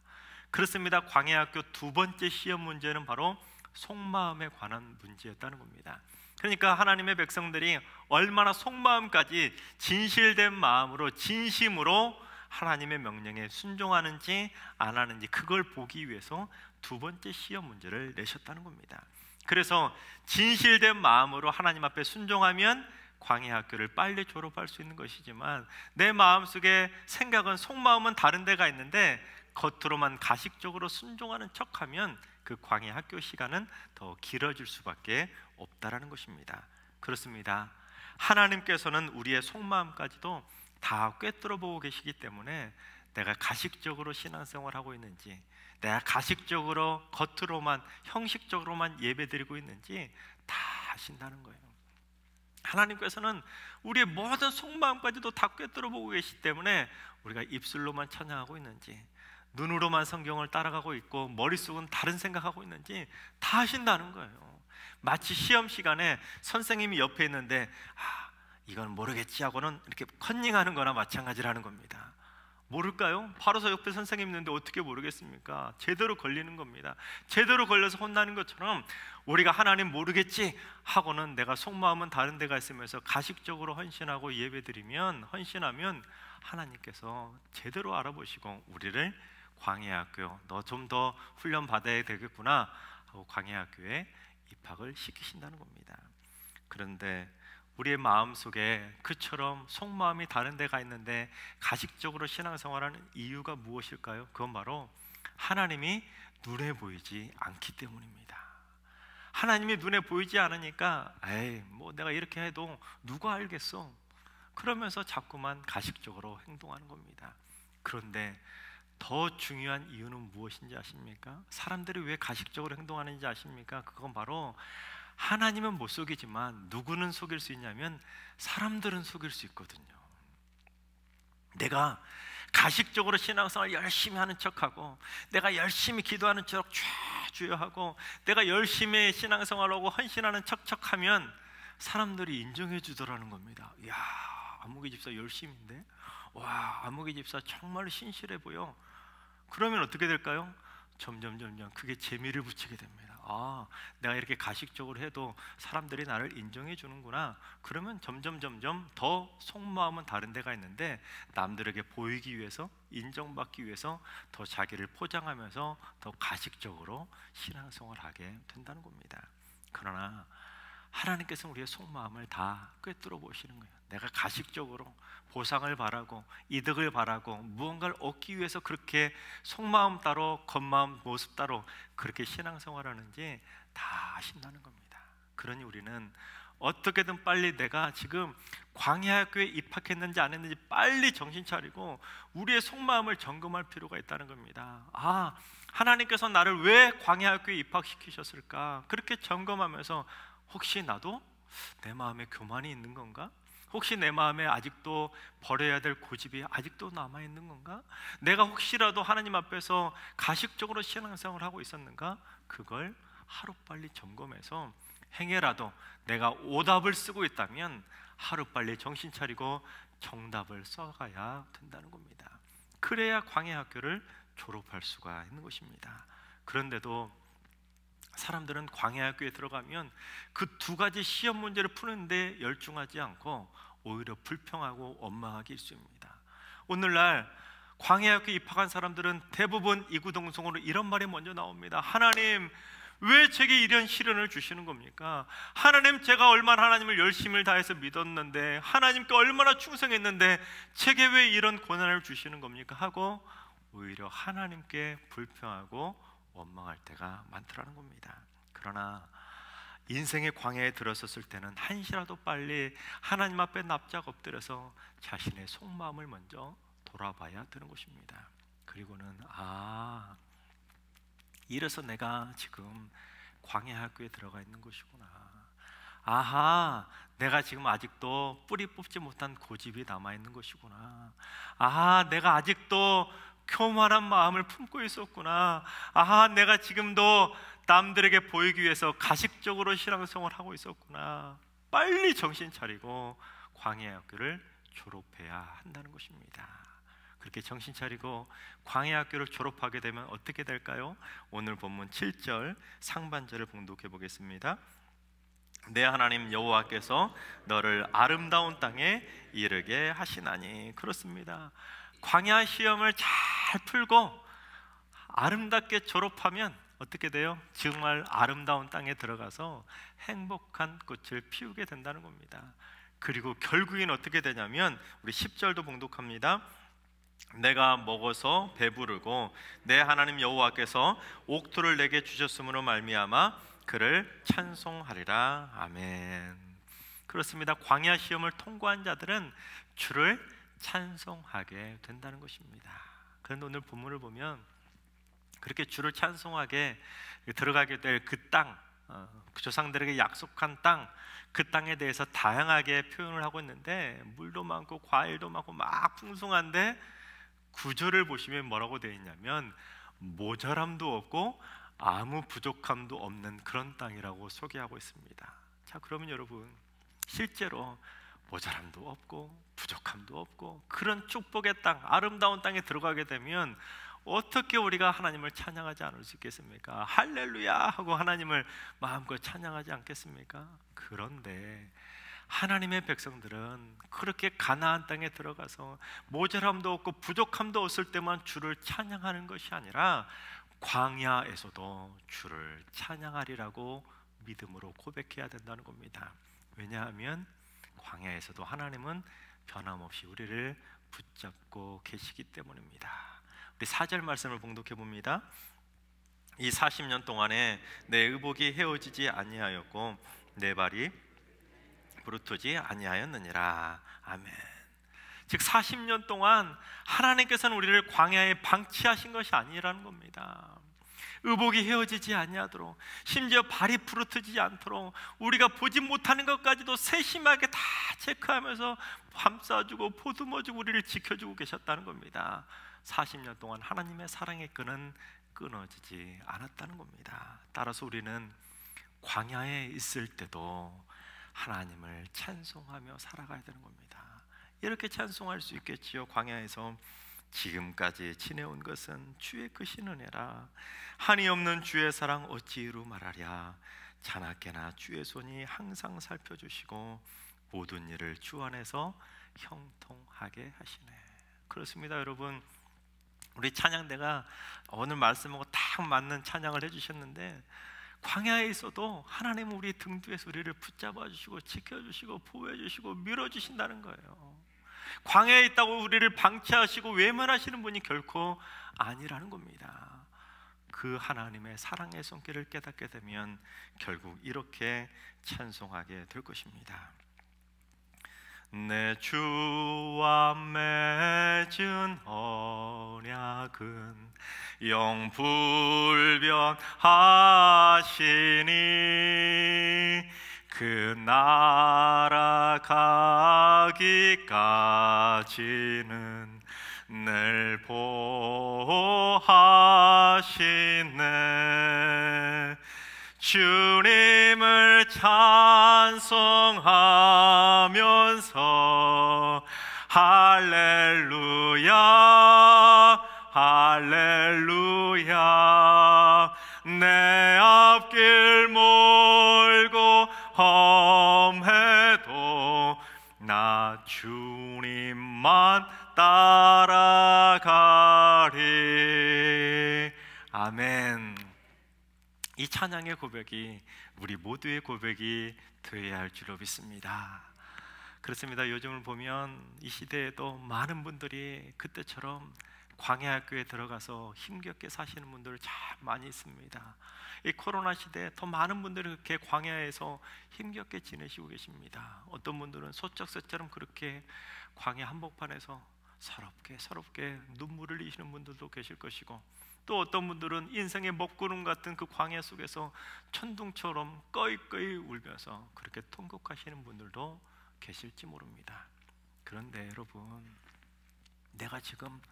그렇습니다. 광야 학교 두 번째 시험 문제는 바로 속마음에 관한 문제였다는 겁니다. 그러니까 하나님의 백성들이 얼마나 속마음까지 진실된 마음으로 진심으로 하나님의 명령에 순종하는지 안 하는지 그걸 보기 위해서 두 번째 시험 문제를 내셨다는 겁니다. 그래서 진실된 마음으로 하나님 앞에 순종하면 광야 학교를 빨리 졸업할 수 있는 것이지만 내 마음속에 생각은 속마음은 다른 데가 있는데 겉으로만 가식적으로 순종하는 척하면 그 광야 학교 시간은 더 길어질 수밖에 없다라는 것입니다. 그렇습니다. 하나님께서는 우리의 속마음까지도 다 꿰뚫어 보고 계시기 때문에 내가 가식적으로 신앙생활을 하고 있는지, 내가 가식적으로 겉으로만 형식적으로만 예배드리고 있는지 다 아신다는 거예요. 하나님께서는 우리의 모든 속마음까지도 다 꿰뚫어 보고 계시기 때문에 우리가 입술로만 찬양하고 있는지, 눈으로만 성경을 따라가고 있고 머릿속은 다른 생각하고 있는지 다 아신다는 거예요. 마치 시험 시간에 선생님이 옆에 있는데 이건 모르겠지 하고는 이렇게 컨닝하는 거나 마찬가지라는 겁니다. 모를까요? 바로 저 옆에 선생님 있는데 어떻게 모르겠습니까? 제대로 걸리는 겁니다. 제대로 걸려서 혼나는 것처럼 우리가 하나님 모르겠지 하고는 내가 속마음은 다른 데가 있으면서 가식적으로 헌신하고 예배드리면, 헌신하면 하나님께서 제대로 알아보시고 우리를 광야학교 너 좀 더 훈련 받아야 되겠구나 하고 광야학교에 입학을 시키신다는 겁니다. 그런데 우리의 마음속에 그처럼 속마음이 다른 데가 있는데 가식적으로 신앙생활하는 이유가 무엇일까요? 그건 바로 하나님이 눈에 보이지 않기 때문입니다. 하나님이 눈에 보이지 않으니까 뭐 내가 이렇게 해도 누가 알겠어? 그러면서 자꾸만 가식적으로 행동하는 겁니다. 그런데 더 중요한 이유는 무엇인지 아십니까? 사람들이 왜 가식적으로 행동하는지 아십니까? 그건 바로 하나님은 못 속이지만 누구는 속일 수 있냐면 사람들은 속일 수 있거든요. 내가 가식적으로 신앙생활 열심히 하는 척하고 내가 열심히 기도하는 척 주여 하고 내가 열심히 신앙생활하고 헌신하는 척하면 사람들이 인정해 주더라는 겁니다. 이야, 안목이 집사 열심인데? 와, 안목이 집사 정말 신실해 보여. 그러면 어떻게 될까요? 점점 그게 재미를 붙이게 됩니다. 내가 이렇게 가식적으로 해도 사람들이 나를 인정해 주는구나. 그러면 점점 더 속마음은 다른 데가 있는데 남들에게 보이기 위해서, 인정받기 위해서 더 자기를 포장하면서 더 가식적으로 신앙생활을 하게 된다는 겁니다. 그러나 하나님께서는 우리의 속마음을 다 꿰뚫어 보시는 거예요. 내가 가식적으로 보상을 바라고 이득을 바라고 무언가를 얻기 위해서 그렇게 속마음 따로 겉마음 모습 따로 그렇게 신앙생활하는지 다 아신다는 겁니다. 그러니 우리는 어떻게든 빨리 내가 지금 광야학교에 입학했는지 안 했는지 빨리 정신 차리고 우리의 속마음을 점검할 필요가 있다는 겁니다. 하나님께서 나를 왜 광야학교에 입학시키셨을까? 그렇게 점검하면서 혹시 나도 내 마음에 교만이 있는 건가? 혹시 내 마음에 아직도 버려야 될 고집이 아직도 남아있는 건가? 내가 혹시라도 하나님 앞에서 가식적으로 신앙생활을 하고 있었는가? 그걸 하루빨리 점검해서 행여라도 내가 오답을 쓰고 있다면 하루빨리 정신 차리고 정답을 써가야 된다는 겁니다. 그래야 광야 학교를 졸업할 수가 있는 것입니다. 그런데도 사람들은 광야 학교에 들어가면 그 두 가지 시험 문제를 푸는데 열중하지 않고 오히려 불평하고 원망하기 일쑤입니다. 오늘날 광야 학교에 입학한 사람들은 대부분 이구동성으로 이런 말이 먼저 나옵니다. 하나님, 왜 제게 이런 시련을 주시는 겁니까? 하나님, 제가 얼마나 하나님을 열심을 다해서 믿었는데, 하나님께 얼마나 충성했는데 제게 왜 이런 고난을 주시는 겁니까? 하고 오히려 하나님께 불평하고 원망할 때가 많더라는 겁니다. 그러나 인생의 광야에 들어섰을 때는 한시라도 빨리 하나님 앞에 납작 엎드려서 자신의 속마음을 먼저 돌아봐야 되는 것입니다. 그리고는 이래서 내가 지금 광야 학교에 들어가 있는 것이구나. 아하, 내가 지금 아직도 뿌리 뽑지 못한 고집이 남아있는 것이구나. 아하, 내가 아직도 교만한 마음을 품고 있었구나. 아하, 내가 지금도 남들에게 보이기 위해서 가식적으로 신앙생활을 하고 있었구나. 빨리 정신 차리고 광야 학교를 졸업해야 한다는 것입니다. 그렇게 정신 차리고 광야 학교를 졸업하게 되면 어떻게 될까요? 오늘 본문 7절 상반절을 봉독해 보겠습니다. 내 하나님 여호와께서 너를 아름다운 땅에 이르게 하시나니. 그렇습니다. 광야 시험을 잘 풀고 아름답게 졸업하면 어떻게 돼요? 정말 아름다운 땅에 들어가서 행복한 꽃을 피우게 된다는 겁니다. 그리고 결국엔 어떻게 되냐면 우리 10절도 봉독합니다. 내가 먹어서 배부르고 내 하나님 여호와께서 옥토를 내게 주셨으므로 말미암아 그를 찬송하리라. 아멘. 그렇습니다. 광야 시험을 통과한 자들은 주를 찬송하게 된다는 것입니다. 그런데 오늘 본문을 보면 그렇게 주를 찬송하게 들어가게 될 그 땅, 그 조상들에게 약속한 땅, 그 땅에 대해서 다양하게 표현을 하고 있는데 물도 많고 과일도 많고 막 풍성한데 구절을 보시면 뭐라고 되어 있냐면 모자람도 없고 아무 부족함도 없는 그런 땅이라고 소개하고 있습니다. 자, 그러면 여러분, 실제로 모자람도 없고 부족함도 없고 그런 축복의 땅, 아름다운 땅에 들어가게 되면 어떻게 우리가 하나님을 찬양하지 않을 수 있겠습니까? 할렐루야 하고 하나님을 마음껏 찬양하지 않겠습니까? 그런데 하나님의 백성들은 그렇게 가나안 땅에 들어가서 모자람도 없고 부족함도 없을 때만 주를 찬양하는 것이 아니라 광야에서도 주를 찬양하리라고 믿음으로 고백해야 된다는 겁니다. 왜냐하면 광야에서도 하나님은 변함없이 우리를 붙잡고 계시기 때문입니다. 우리 4절 말씀을 봉독해 봅니다. 이 40년 동안에 내 의복이 헤어지지 아니하였고 내 발이 부르트지 아니하였느니라. 아멘. 즉 40년 동안 하나님께서는 우리를 광야에 방치하신 것이 아니라는 겁니다. 의복이 헤어지지 아니하도록, 심지어 발이 부르트지 않도록 우리가 보지 못하는 것까지도 세심하게 다 체크하면서 감싸주고 보듬어주고 우리를 지켜주고 계셨다는 겁니다. 40년 동안 하나님의 사랑의 끈은 끊어지지 않았다는 겁니다. 따라서 우리는 광야에 있을 때도 하나님을 찬송하며 살아가야 되는 겁니다. 이렇게 찬송할 수 있겠지요. 광야에서 지금까지 지내온 것은 주의 크신 은혜라. 한이 없는 주의 사랑 어찌 이루 말하랴. 자나깨나 주의 손이 항상 살펴주시고 모든 일을 주 안에서 형통하게 하시네. 그렇습니다, 여러분. 우리 찬양대가 오늘 말씀하고 딱 맞는 찬양을 해주셨는데 광야에 있어도 하나님은 우리 등 뒤에서 우리를 붙잡아 주시고 지켜주시고 보호해 주시고 밀어주신다는 거예요. 광야에 있다고 우리를 방치하시고 외면하시는 분이 결코 아니라는 겁니다. 그 하나님의 사랑의 손길을 깨닫게 되면 결국 이렇게 찬송하게 될 것입니다. 내 주와 맺은 언약은 영불변하시니 그 나라 가기까지는 늘 보호하시네. 주님을 찬송하면서 할렐루야 할렐루야. 내 앞길 멀고 험해도 나 주님만 따라가리. 아멘. 이 찬양의 고백이 우리 모두의 고백이 되어야 할 줄로 믿습니다. 그렇습니다. 요즘을 보면 이 시대에도 많은 분들이 그때처럼 광야학교에 들어가서 힘겹게 사시는 분들 참 많이 있습니다. 이 코로나 시대에 더 많은 분들이 그렇게 광야에서 힘겹게 지내시고 계십니다. 어떤 분들은 소쩍새처럼 그렇게 광야 한복판에서 서럽게 눈물을 흘리시는 분들도 계실 것이고, 또 어떤 분들은 인생의 먹구름 같은 그 광야 속에서 천둥처럼 꺼이꺼이 울면서 그렇게 통곡하시는 분들도 계실지 모릅니다. 그런데 여러분, 내가 지금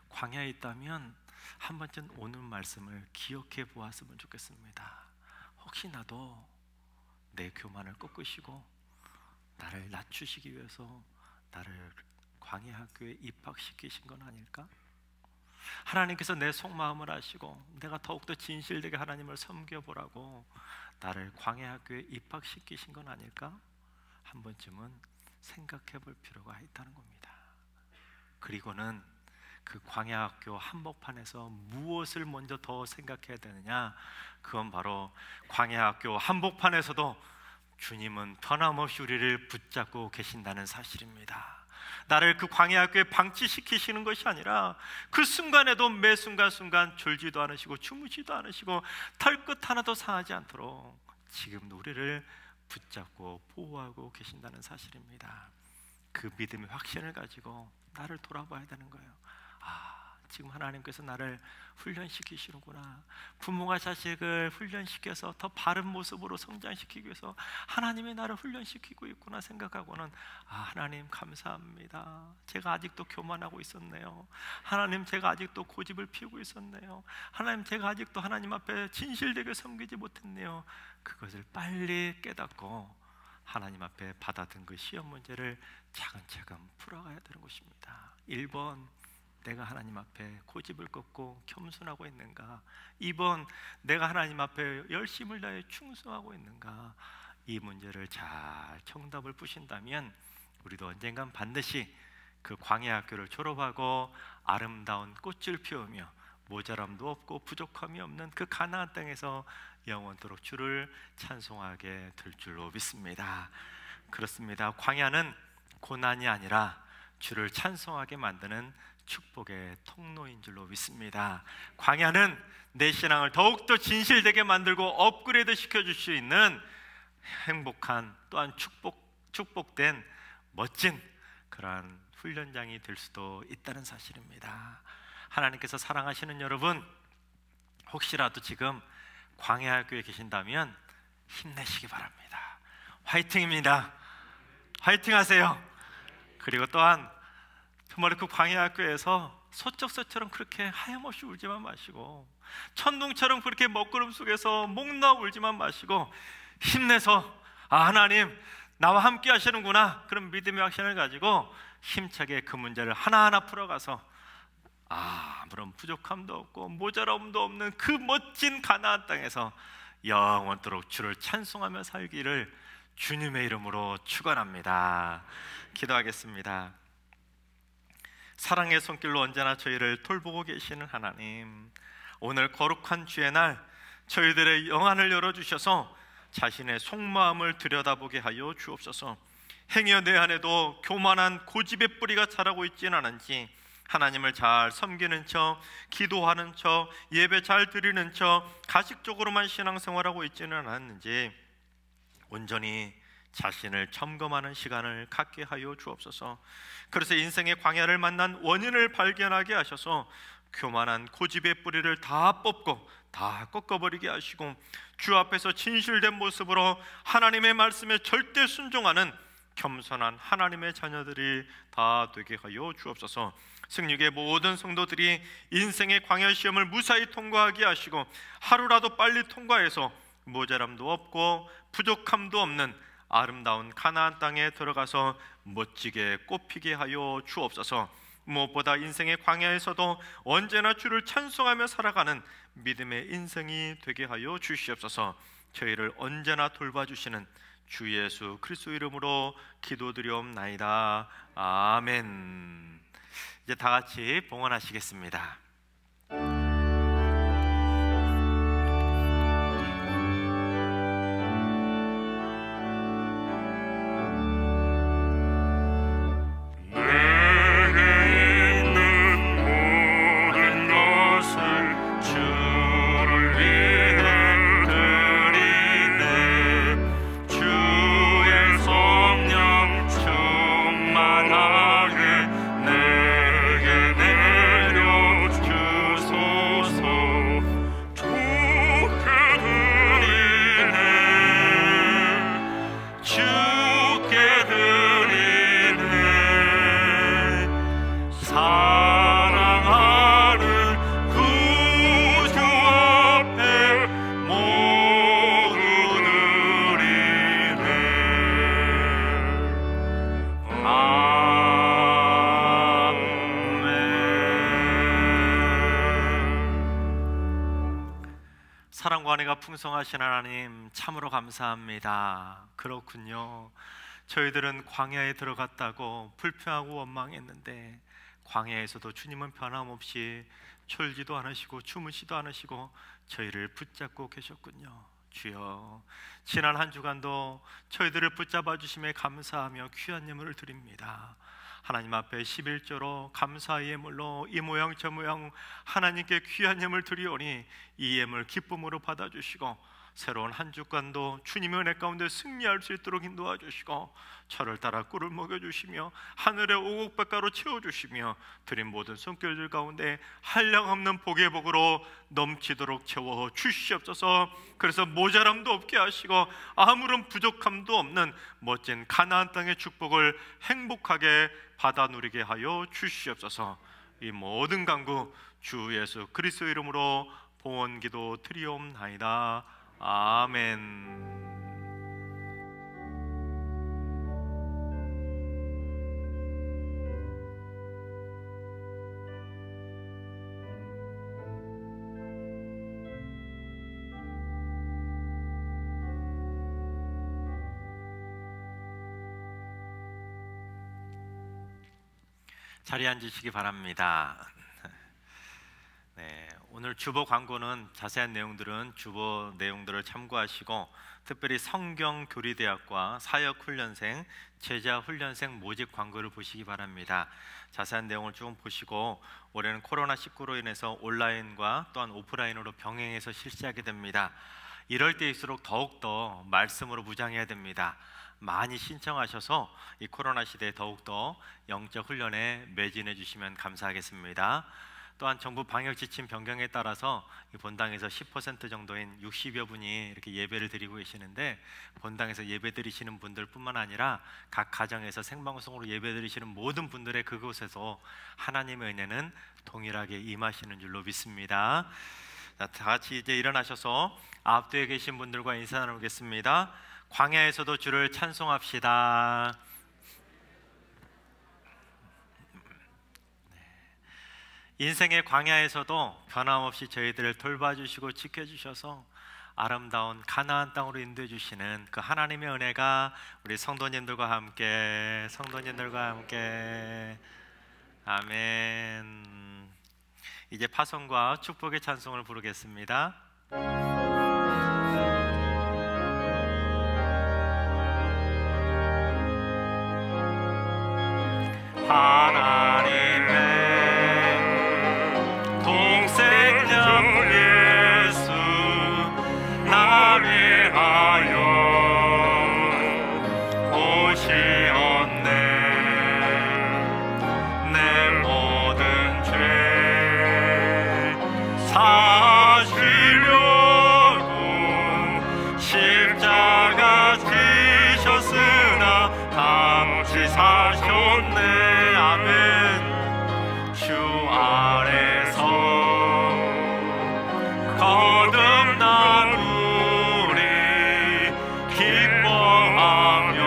광야에 있다면 한 번쯤 오늘 말씀을 기억해 보았으면 좋겠습니다. 혹시 나도 내 교만을 꺾으시고 나를 낮추시기 위해서 나를 광야 학교에 입학시키신 건 아닐까? 하나님께서 내 속마음을 아시고 내가 더욱더 진실되게 하나님을 섬겨보라고 나를 광야 학교에 입학시키신 건 아닐까? 한 번쯤은 생각해 볼 필요가 있다는 겁니다. 그리고는 그 광야학교 한복판에서 무엇을 먼저 더 생각해야 되느냐? 그건 바로 광야학교 한복판에서도 주님은 변함없이 우리를 붙잡고 계신다는 사실입니다. 나를 그 광야학교에 방치시키시는 것이 아니라 그 순간에도 매 순간순간 졸지도 않으시고 주무시도 않으시고 털끝 하나도 상하지 않도록 지금도 우리를 붙잡고 보호하고 계신다는 사실입니다. 그 믿음의 확신을 가지고 나를 돌아봐야 되는 거예요. 지금 하나님께서 나를 훈련시키시는구나. 부모가 자식을 훈련시켜서 더 바른 모습으로 성장시키기 위해서 하나님이 나를 훈련시키고 있구나 생각하고는 하나님 감사합니다. 제가 아직도 교만하고 있었네요. 하나님, 제가 아직도 고집을 피우고 있었네요. 하나님, 제가 아직도 하나님 앞에 진실되게 섬기지 못했네요. 그것을 빨리 깨닫고 하나님 앞에 받아든 그 시험 문제를 차근차근 풀어가야 되는 것입니다. 1번, 내가 하나님 앞에 고집을 꺾고 겸손하고 있는가? 2번, 내가 하나님 앞에 열심을 다해 충성하고 있는가? 이 문제를 잘 정답을 푸신다면 우리도 언젠간 반드시 그 광야 학교를 졸업하고 아름다운 꽃을 피우며 모자람도 없고 부족함이 없는 그 가나안 땅에서 영원토록 주를 찬송하게 될 줄로 믿습니다. 그렇습니다. 광야는 고난이 아니라 주를 찬송하게 만드는 축복의 통로인 줄로 믿습니다. 광야는 내 신앙을 더욱더 진실되게 만들고 업그레이드 시켜줄 수 있는 행복한, 또한 축복된 멋진 그러한 훈련장이 될 수도 있다는 사실입니다. 하나님께서 사랑하시는 여러분, 혹시라도 지금 광야학교에 계신다면 힘내시기 바랍니다. 화이팅입니다. 화이팅 하세요. 그리고 또한 정말 그 광야학교에서 소쩍새처럼 그렇게 하염없이 울지만 마시고, 천둥처럼 그렇게 먹구름 속에서 목 놓아 울지만 마시고, 힘내서 하나님 나와 함께 하시는구나, 그런 믿음의 확신을 가지고 힘차게 그 문제를 하나하나 풀어가서 아무런 부족함도 없고 모자람도 없는 그 멋진 가나안 땅에서 영원토록 주를 찬송하며 살기를 주님의 이름으로 축원합니다. 기도하겠습니다. 사랑의 손길로 언제나 저희를 돌보고 계시는 하나님, 오늘 거룩한 주의 날 저희들의 영안을 열어주셔서 자신의 속마음을 들여다보게 하여 주옵소서. 행여 내 안에도 교만한 고집의 뿌리가 자라고 있지는 않은지, 하나님을 잘 섬기는 척, 기도하는 척, 예배 잘 드리는 척, 가식적으로만 신앙생활하고 있지는 않았는지 온전히 자신을 점검하는 시간을 갖게 하여 주옵소서. 그래서 인생의 광야를 만난 원인을 발견하게 하셔서 교만한 고집의 뿌리를 다 뽑고 다 꺾어버리게 하시고 주 앞에서 진실된 모습으로 하나님의 말씀에 절대 순종하는 겸손한 하나님의 자녀들이 다 되게 하여 주옵소서. 승리의 모든 성도들이 인생의 광야 시험을 무사히 통과하게 하시고 하루라도 빨리 통과해서 모자람도 없고 부족함도 없는 아름다운 가나안 땅에 들어가서 멋지게 꽃피게 하여 주옵소서. 무엇보다 인생의 광야에서도 언제나 주를 찬송하며 살아가는 믿음의 인생이 되게 하여 주시옵소서. 저희를 언제나 돌봐주시는 주 예수 그리스도 이름으로 기도드리옵나이다. 아멘. 이제 다 같이 봉헌하시겠습니다. 사랑과 은혜가 풍성하신 하나님 참으로 감사합니다. 그렇군요. 저희들은 광야에 들어갔다고 불평하고 원망했는데 광야에서도 주님은 변함없이 졸지도 않으시고 주무시도 않으시고 저희를 붙잡고 계셨군요. 주여, 지난 한 주간도 저희들을 붙잡아 주심에 감사하며 귀한 예물을 드립니다. 하나님 앞에 11조로 감사의 예물로 이 모양 저 모양 하나님께 귀한 예물 드리오니 이 예물 기쁨으로 받아주시고 새로운 한 주간도 주님의 은혜 가운데 승리할 수 있도록 인도하 주시고 철을 따라 꿀을 먹여주시며 하늘의 오곡백가로 채워주시며 드린 모든 손길들 가운데 한량없는 복의 복으로 넘치도록 채워 주시옵소서. 그래서 모자람도 없게 하시고 아무런 부족함도 없는 멋진 가나안 땅의 축복을 행복하게 받아 누리게 하여 주시옵소서. 이 모든 간구 주 예수 그리스도 이름으로 봉헌기도 드리옵나이다. 아멘. 자리에 앉으시기 바랍니다. 네, 오늘 주보 광고는 자세한 내용들은 주보 내용들을 참고하시고 특별히 성경교리대학과 사역훈련생, 제자훈련생 모집 광고를 보시기 바랍니다. 자세한 내용을 쭉 보시고 올해는 코로나19로 인해서 온라인과 또한 오프라인으로 병행해서 실시하게 됩니다. 이럴 때일수록 더욱더 말씀으로 무장해야 됩니다. 많이 신청하셔서 이 코로나 시대에 더욱더 영적 훈련에 매진해 주시면 감사하겠습니다. 또한 정부 방역 지침 변경에 따라서 본당에서 10% 정도인 60여 분이 이렇게 예배를 드리고 계시는데 본당에서 예배 드리시는 분들뿐만 아니라 각 가정에서 생방송으로 예배 드리시는 모든 분들의 그곳에서 하나님의 은혜는 동일하게 임하시는 줄로 믿습니다. 자, 다 같이 이제 일어나셔서 앞뒤에 계신 분들과 인사 나누겠습니다. 광야에서도 주를 찬송합시다. 인생의 광야에서도 변함없이 저희들을 돌봐주시고 지켜주셔서 아름다운 가나안 땅으로 인도해 주시는 그 하나님의 은혜가 우리 성도님들과 함께 아멘. 이제 파송과 축복의 찬송을 부르겠습니다. 하나님의 동생자 예수 나 위하여 오시었네. 내 모든 죄 십자가 지셨으나 다시 사셨네. 아멘. 주 안에서 거듭난 우리 기뻐하며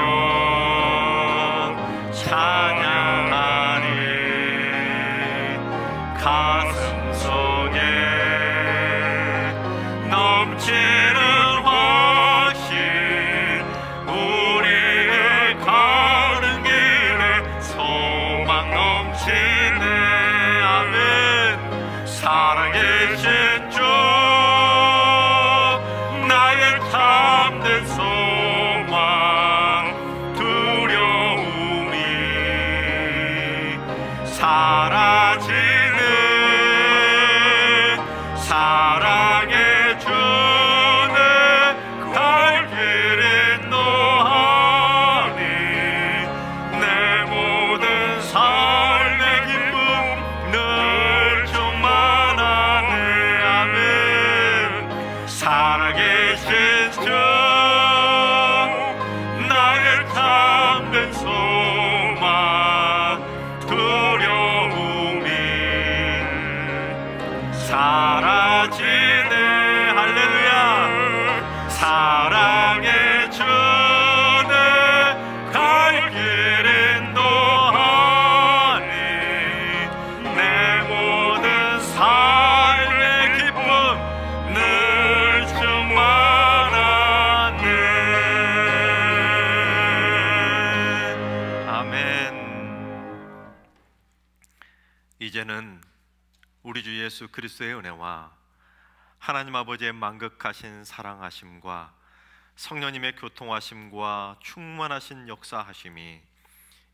찬양하리. 가슴 속에 넘치는 확신, 우리의 가는 길에 소망 넘치네. 아멘. 살아계신 주, 나의 참된 소망, 두려움이 사라지는 사랑의 주는 갈 길 인도하니 내 모든 삶의 기쁨 늘 충만하네. 아멘. 살아계신 주, 나의 참된 소망, 두려움이 사라지네. 할렐루야. 사랑의 주는 갈 길 인도하니 내 모든 삶의 기쁨 늘 충만하네. 아멘. 이제는 우리 주 예수 그리스도의 은혜와 하나님 아버지의 만극하신 사랑하심과 성령님의 교통하심과 충만하신 역사하심이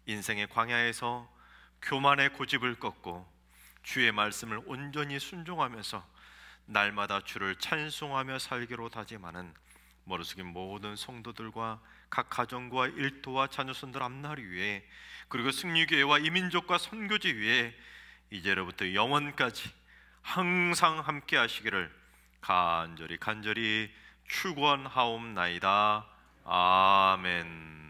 인생의 광야에서 교만의 고집을 꺾고 주의 말씀을 온전히 순종하면서 날마다 주를 찬송하며 살기로 다짐하는 머리 숙인 모든 성도들과 각 가정과 일터와 자녀손들 앞날 위에, 그리고 승리교회와 이민족과 선교지 위에 이제로부터 영원까지 항상 함께 하시기를 간절히 축원하옵나이다. 아멘.